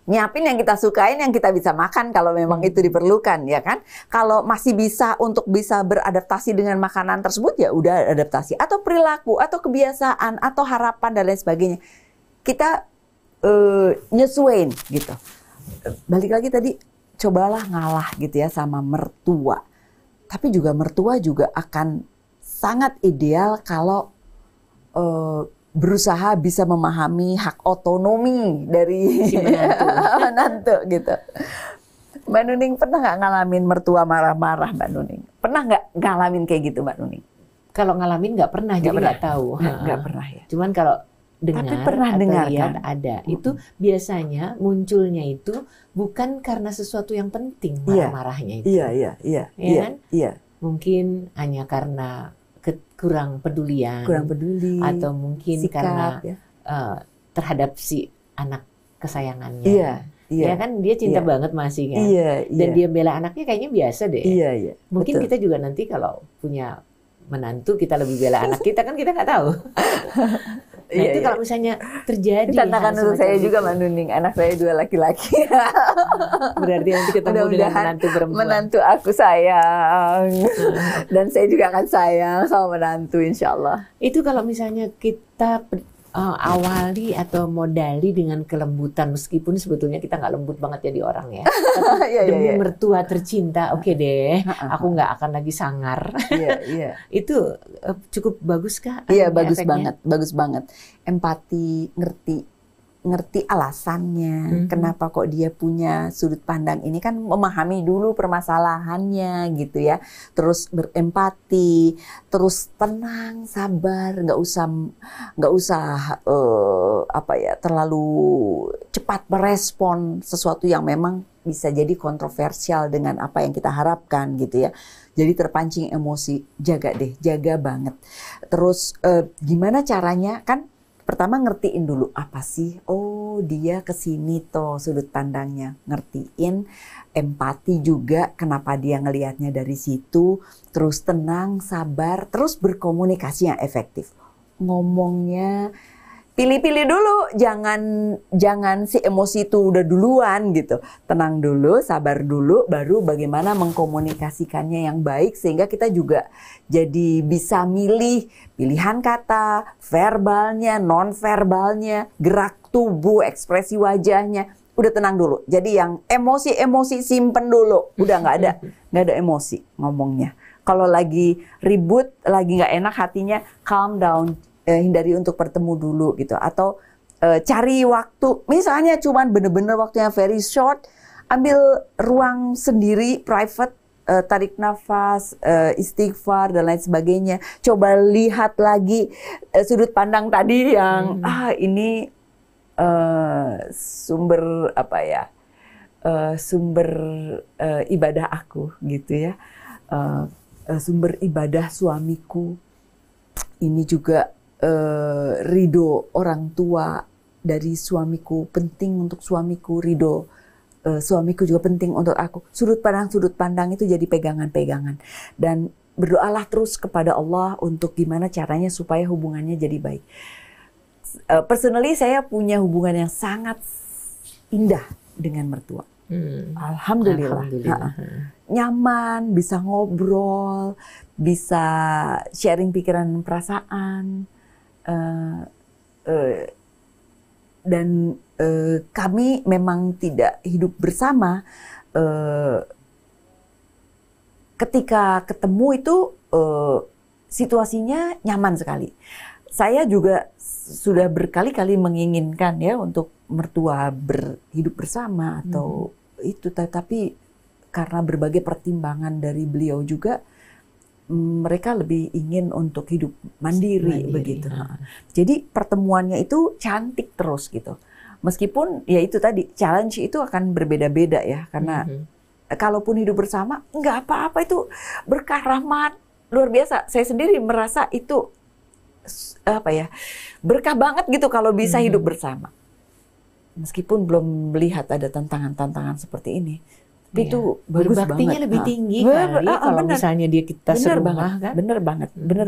[SPEAKER 2] nyiapin yang kita sukain, yang kita bisa makan kalau memang itu diperlukan, ya kan? Kalau masih bisa untuk bisa beradaptasi dengan makanan tersebut, ya udah adaptasi. Atau perilaku, atau kebiasaan, atau harapan, dan lain sebagainya. Kita nyesuaiin gitu. Balik lagi tadi, cobalah ngalah gitu ya sama mertua. Tapi juga mertua juga akan sangat ideal kalau berusaha bisa memahami hak otonomi dari si menantu gitu. Mbak Nuning pernah nggak ngalamin mertua marah-marah, Mbak Nuning? Pernah nggak ngalamin kayak gitu, Mbak Nuning?
[SPEAKER 1] Kalau ngalamin nggak pernah, jadi nggak tahu.
[SPEAKER 2] Nggak pernah ya.
[SPEAKER 1] Cuman kalau dengar atau lihat
[SPEAKER 2] kan?
[SPEAKER 1] Ada, itu biasanya munculnya itu bukan karena sesuatu yang penting marah-marahnya itu.
[SPEAKER 2] Iya.
[SPEAKER 1] Mungkin hanya karena kurang peduli, atau mungkin sikap, karena terhadap si anak kesayangannya. Ya kan dia cinta banget masih kan. Dan dia bela anaknya kayaknya biasa deh. Mungkin kita juga nanti kalau punya menantu kita lebih bela anak kita, kan kita nggak tahu. Nah itu kalau misalnya terjadi.
[SPEAKER 2] Tantangan untuk saya juga, Mbak Nuning. Anak saya 2 laki-laki.
[SPEAKER 1] Berarti nanti ketemu dengan menantu perempuan.
[SPEAKER 2] Menantu aku sayang. Dan saya juga akan sayang sama menantu, insya Allah.
[SPEAKER 1] Itu kalau misalnya kita awali atau modali dengan kelembutan, meskipun sebetulnya kita nggak lembut banget jadi orang ya. Demi mertua tercinta, oke deh, aku nggak akan lagi sangar. Itu cukup bagus kah?
[SPEAKER 2] Iya, bagus banget. Empati, ngerti alasannya, kenapa kok dia punya sudut pandang ini, kan memahami dulu permasalahannya gitu ya. Terus berempati, terus tenang, sabar, nggak usah terlalu cepat merespon sesuatu yang memang bisa jadi kontroversial dengan apa yang kita harapkan gitu ya. Jadi terpancing emosi, jaga deh, jaga banget. Terus gimana caranya? Kan pertama ngertiin dulu apa sih? Oh, dia kesini toh sudut pandangnya, ngertiin, empati juga kenapa dia ngelihatnya dari situ. Terus tenang, sabar, terus berkomunikasi yang efektif. Ngomongnya pilih-pilih dulu, jangan si emosi itu udah duluan gitu. Tenang dulu, sabar dulu, baru bagaimana mengkomunikasikannya yang baik sehingga kita juga jadi bisa milih pilihan kata, verbalnya, non-verbalnya, gerak tubuh, ekspresi wajahnya. Udah tenang dulu. Jadi yang emosi-emosi simpen dulu. Udah nggak ada emosi ngomongnya. Kalau lagi ribut, lagi nggak enak hatinya, calm down. Hindari untuk bertemu dulu gitu, atau cari waktu, misalnya cuman bener-bener waktunya very short, ambil ruang sendiri, private, tarik nafas, istighfar dan lain sebagainya. Coba lihat lagi sudut pandang tadi yang ini sumber apa ya, sumber ibadah aku gitu ya, sumber ibadah suamiku. Ini juga ridho orang tua dari suamiku penting untuk suamiku, ridho suamiku juga penting untuk aku. Sudut pandang itu jadi pegangan-pegangan, dan berdoalah terus kepada Allah untuk gimana caranya supaya hubungannya jadi baik. Personally saya punya hubungan yang sangat indah dengan mertua. Alhamdulillah. Nyaman, bisa ngobrol, bisa sharing pikiran dan perasaan. Dan kami memang tidak hidup bersama. Ketika ketemu itu situasinya nyaman sekali. Saya juga sudah berkali-kali menginginkan ya untuk mertua berhidup bersama atau itu, tapi karena berbagai pertimbangan dari beliau juga, mereka lebih ingin untuk hidup mandiri. Begitu. Jadi pertemuannya itu cantik terus gitu. Meskipun ya itu tadi challenge itu akan berbeda-beda ya, karena kalaupun hidup bersama nggak apa-apa, itu berkah rahmat luar biasa. Saya sendiri merasa itu apa ya, berkah banget gitu kalau bisa hidup bersama. Meskipun belum melihat ada tantangan-tantangan seperti ini. Tapi itu bagus banget.
[SPEAKER 1] Berbaktinya lebih tinggi kali kalau misalnya dia kita serumah kan.
[SPEAKER 2] Bener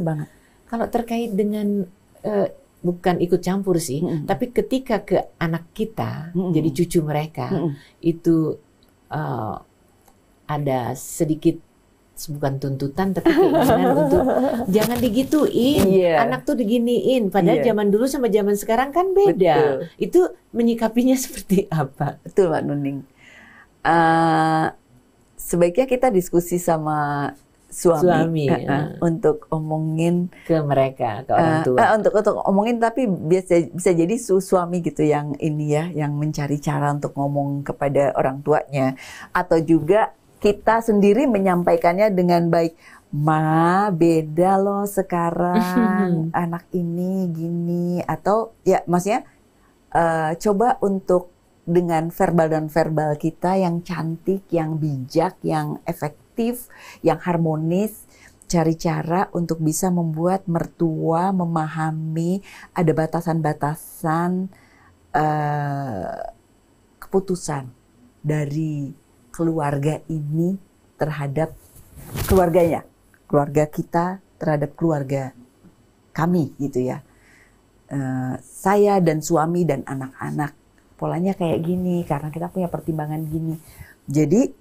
[SPEAKER 2] banget.
[SPEAKER 1] Kalau terkait dengan bukan ikut campur sih, tapi ketika ke anak kita, jadi cucu mereka, itu ada sedikit, bukan tuntutan tapi keinginan untuk jangan digituin, anak tuh diginiin. Padahal zaman dulu sama zaman sekarang kan beda. Betul. Itu menyikapinya seperti apa?
[SPEAKER 2] Betul Mbak Nuning. Sebaiknya kita diskusi sama suami untuk omongin
[SPEAKER 1] ke mereka, ke orang tua.
[SPEAKER 2] Untuk omongin, tapi bisa jadi suami gitu yang ini ya, yang mencari cara untuk ngomong kepada orang tuanya, atau juga kita sendiri menyampaikannya dengan baik. Ma, beda loh sekarang, anak ini gini, atau ya maksudnya coba untuk dengan verbal dan verbal kita yang cantik, yang bijak, yang efektif, yang harmonis, cari cara untuk bisa membuat mertua memahami ada batasan-batasan keputusan dari keluarga ini terhadap keluarganya, keluarga kita terhadap keluarga kami gitu ya. Saya dan suami dan anak-anak polanya kayak gini karena kita punya pertimbangan gini. Jadi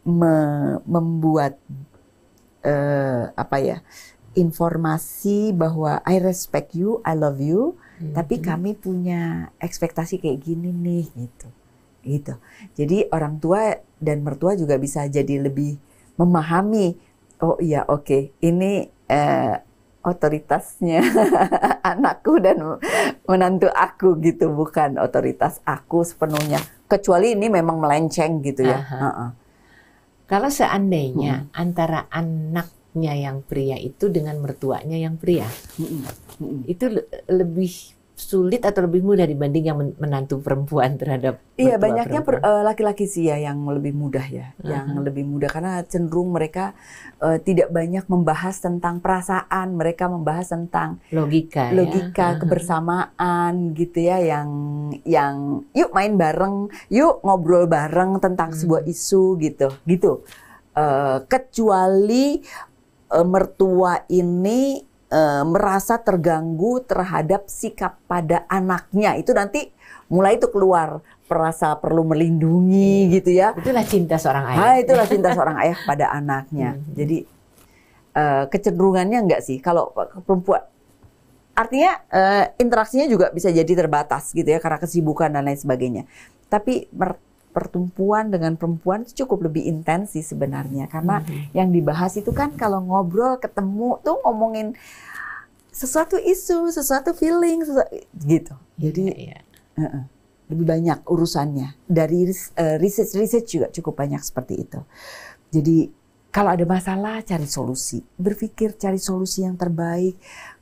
[SPEAKER 2] membuat informasi bahwa I respect you, I love you, tapi kami punya ekspektasi kayak gini nih gitu. Jadi orang tua dan mertua juga bisa jadi lebih memahami. Oh iya, oke. Ini otoritasnya anakku dan menantu aku gitu, bukan otoritas aku sepenuhnya. Kecuali ini memang melenceng gitu ya.
[SPEAKER 1] Kalau seandainya antara anaknya yang pria itu dengan mertuanya yang pria, itu lebih sulit atau lebih mudah dibanding yang menantu perempuan terhadap
[SPEAKER 2] Iya,
[SPEAKER 1] mertua
[SPEAKER 2] banyaknya
[SPEAKER 1] perempuan?
[SPEAKER 2] laki-laki sih ya yang lebih mudah ya, yang lebih mudah karena cenderung mereka tidak banyak membahas tentang perasaan, mereka membahas tentang
[SPEAKER 1] Logika ya.
[SPEAKER 2] kebersamaan gitu ya, yang yuk main bareng, yuk ngobrol bareng tentang sebuah isu gitu. Kecuali mertua ini merasa terganggu terhadap sikap pada anaknya, itu nanti mulai itu keluar perasa perlu melindungi gitu ya.
[SPEAKER 1] Itulah cinta seorang ayah.
[SPEAKER 2] Itulah cinta seorang ayah pada anaknya. Jadi kecenderungannya enggak sih kalau perempuan, artinya interaksinya juga bisa jadi terbatas gitu ya karena kesibukan dan lain sebagainya. Tapi pertumbuhan dengan perempuan itu cukup lebih intens sih sebenarnya, karena yang dibahas itu kan kalau ngobrol ketemu tuh ngomongin sesuatu isu, sesuatu feeling, gitu. Jadi lebih banyak urusannya. Dari research juga cukup banyak seperti itu. Jadi kalau ada masalah cari solusi, berpikir cari solusi yang terbaik,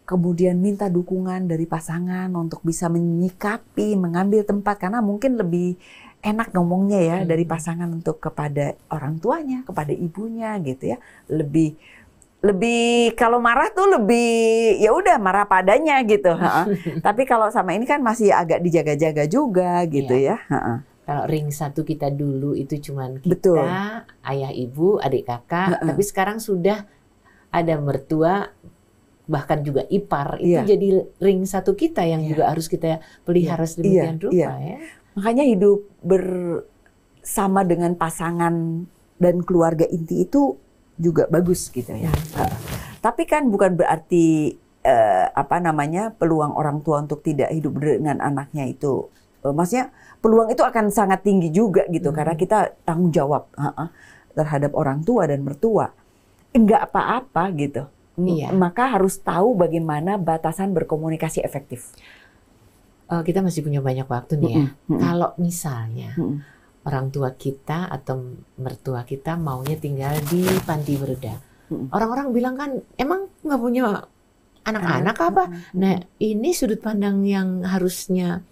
[SPEAKER 2] kemudian minta dukungan dari pasangan untuk bisa menyikapi, mengambil tempat, karena mungkin lebih enak ngomongnya ya dari pasangan untuk kepada orang tuanya, kepada ibunya gitu ya. Lebih kalau marah tuh lebih ya udah marah padanya gitu. Tapi kalau sama ini kan masih agak dijaga-jaga juga gitu ya.
[SPEAKER 1] Kalau ring satu kita dulu itu cuman kita,
[SPEAKER 2] betul,
[SPEAKER 1] ayah ibu, adik kakak, tapi sekarang sudah ada mertua, bahkan juga ipar, itu jadi ring satu kita yang juga harus kita pelihara sedemikian rupa ya.
[SPEAKER 2] Makanya hidup bersama dengan pasangan dan keluarga inti itu juga bagus gitu ya. Tapi kan bukan berarti peluang orang tua untuk tidak hidup dengan anaknya itu, maksudnya peluang itu akan sangat tinggi juga gitu, karena kita tanggung jawab terhadap orang tua dan mertua. Enggak apa-apa gitu. Maka harus tahu bagaimana batasan berkomunikasi efektif.
[SPEAKER 1] Kita masih punya banyak waktu nih ya. Kalau misalnya orang tua kita atau mertua kita maunya tinggal di panti bereda, orang-orang bilang kan emang nggak punya anak-anak apa? Nah ini sudut pandang yang harusnya,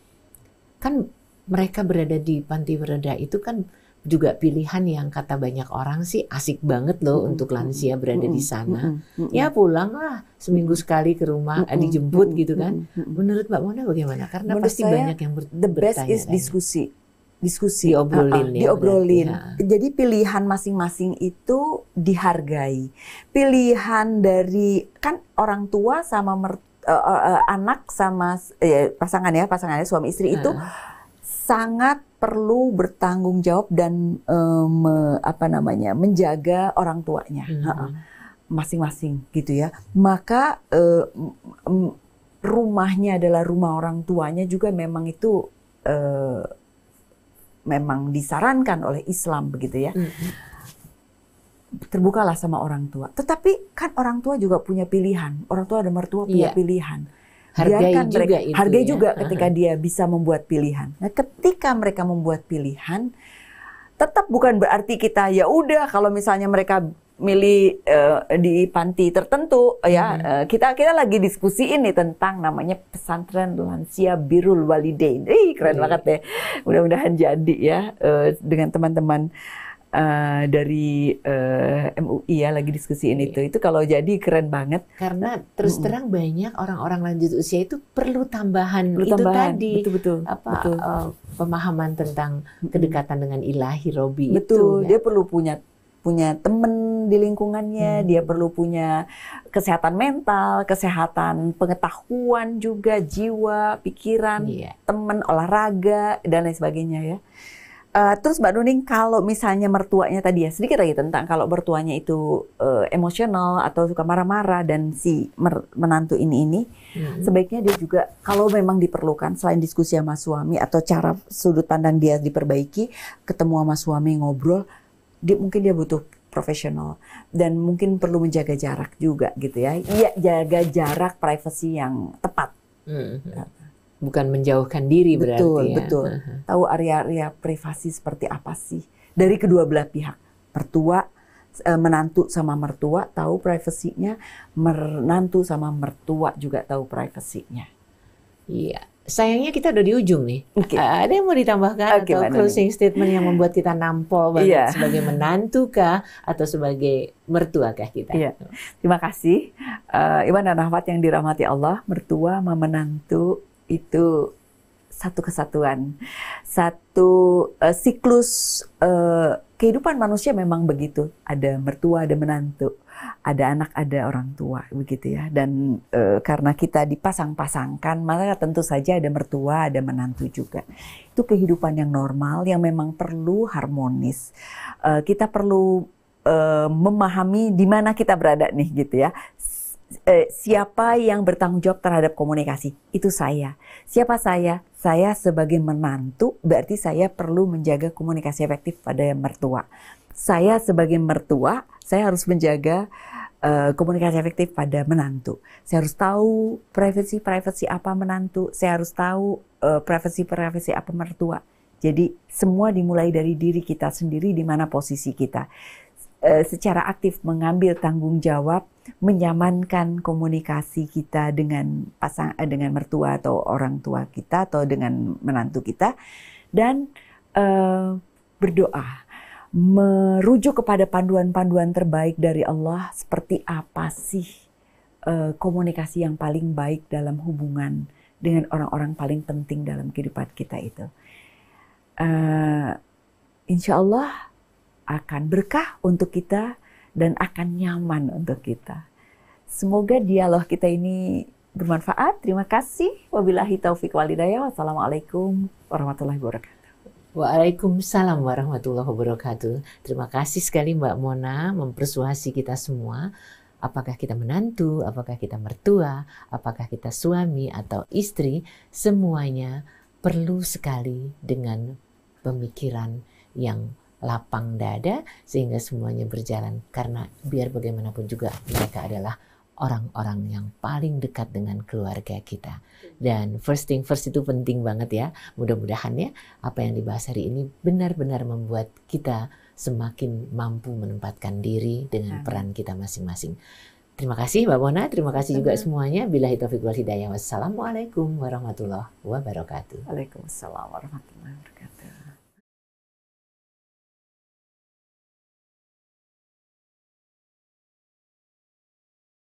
[SPEAKER 1] kan mereka berada di panti bereda itu kan juga pilihan yang kata banyak orang sih asik banget loh untuk lansia berada di sana. Ya pulanglah seminggu sekali ke rumah, dijemput gitu kan. Menurut Mbak Mona bagaimana? Karena
[SPEAKER 2] menurut
[SPEAKER 1] pasti
[SPEAKER 2] saya,
[SPEAKER 1] banyak yang
[SPEAKER 2] the best is diskusi. Diobrolin. Jadi pilihan masing-masing itu dihargai. Pilihan dari kan orang tua sama anak sama pasangannya suami istri itu sangat perlu bertanggung jawab dan menjaga orang tuanya masing-masing gitu ya. Maka rumahnya adalah rumah orang tuanya juga, memang itu memang disarankan oleh Islam begitu ya. Terbukalah sama orang tua. Tetapi kan orang tua juga punya pilihan. Orang tua dan mertua punya pilihan. Hargai juga ketika dia bisa membuat pilihan. Nah, ketika mereka membuat pilihan, tetap bukan berarti kita ya udah kalau misalnya mereka milih di panti tertentu ya, kita lagi diskusi ini tentang namanya pesantren lansia Birrul Walidain. Keren banget deh. Mudah-mudahan jadi ya dengan teman-teman dari MUI ya lagi diskusiin itu kalau jadi keren banget.
[SPEAKER 1] Karena terus terang banyak orang-orang lanjut usia itu perlu tambahan tadi,
[SPEAKER 2] betul.
[SPEAKER 1] pemahaman tentang kedekatan dengan ilahi Robi
[SPEAKER 2] betul,
[SPEAKER 1] itu.
[SPEAKER 2] Dia perlu punya teman di lingkungannya, dia perlu punya kesehatan mental, kesehatan pengetahuan juga, jiwa, pikiran, teman, olahraga dan lain sebagainya ya. Terus Mbak Nuning, kalau misalnya mertuanya tadi ya, sedikit lagi tentang kalau mertuanya itu emosional atau suka marah-marah dan si menantu ini sebaiknya dia juga kalau memang diperlukan selain diskusi sama suami atau cara sudut pandang dia diperbaiki, ketemu sama suami ngobrol, mungkin dia butuh profesional dan mungkin perlu menjaga jarak juga gitu ya. Iya, jaga jarak, privasi yang tepat.
[SPEAKER 1] Bukan menjauhkan diri berarti ya.
[SPEAKER 2] Betul. Tahu area-area privasi seperti apa sih dari kedua belah pihak. Mertua, menantu sama mertua tahu privasinya, menantu sama mertua juga tahu privasinya.
[SPEAKER 1] Iya. sayangnya kita udah di ujung nih.
[SPEAKER 2] Oke.
[SPEAKER 1] Ada yang mau ditambahkan
[SPEAKER 2] Oke,
[SPEAKER 1] atau
[SPEAKER 2] Mbak Nuni.
[SPEAKER 1] closing statement yang membuat kita nampol banget
[SPEAKER 2] Iya.
[SPEAKER 1] sebagai menantu kah atau sebagai mertua kah kita?
[SPEAKER 2] Iya. Terima kasih. Iwan dan Ahwat yang dirahmati Allah, mertua sama menantu itu satu kesatuan. Satu siklus kehidupan manusia memang begitu. Ada mertua, ada menantu. Ada anak, ada orang tua, begitu ya. Dan karena kita dipasang-pasangkan, maka tentu saja ada mertua, ada menantu juga. Itu kehidupan yang normal, yang memang perlu harmonis. Kita perlu memahami di mana kita berada nih, gitu ya. Siapa yang bertanggung jawab terhadap komunikasi? Itu saya. Siapa saya? Saya sebagai menantu, berarti saya perlu menjaga komunikasi efektif pada mertua. Saya sebagai mertua, saya harus menjaga komunikasi efektif pada menantu. Saya harus tahu privacy apa menantu. Saya harus tahu privacy apa mertua. Jadi semua dimulai dari diri kita sendiri, di mana posisi kita. Secara aktif mengambil tanggung jawab, menyamankan komunikasi kita dengan dengan mertua atau orang tua kita atau dengan menantu kita, dan berdoa. Merujuk kepada panduan-panduan terbaik dari Allah, seperti apa sih komunikasi yang paling baik dalam hubungan dengan orang-orang paling penting dalam kehidupan kita itu. Insya Allah akan berkah untuk kita dan akan nyaman untuk kita. Semoga dialog kita ini bermanfaat. Terima kasih. Wabillahi taufiq wal hidayah. Wassalamualaikum warahmatullahi wabarakatuh.
[SPEAKER 1] Waalaikumsalam warahmatullahi wabarakatuh. Terima kasih sekali Mbak Mona mempersuasi kita semua. Apakah kita menantu, apakah kita mertua, apakah kita suami atau istri, semuanya perlu sekali dengan pemikiran yang lapang dada sehingga semuanya berjalan. Karena biar bagaimanapun juga mereka adalah orang-orang yang paling dekat dengan keluarga kita. Dan first thing first itu penting banget ya. Mudah-mudahan ya apa yang dibahas hari ini benar-benar membuat kita semakin mampu menempatkan diri dengan peran kita masing-masing. Terima kasih Mbak Mona, terima kasih juga semuanya. Billahi taufiq wal hidayah. Wassalamualaikum warahmatullahi wabarakatuh.
[SPEAKER 2] Waalaikumsalam warahmatullahi wabarakatuh.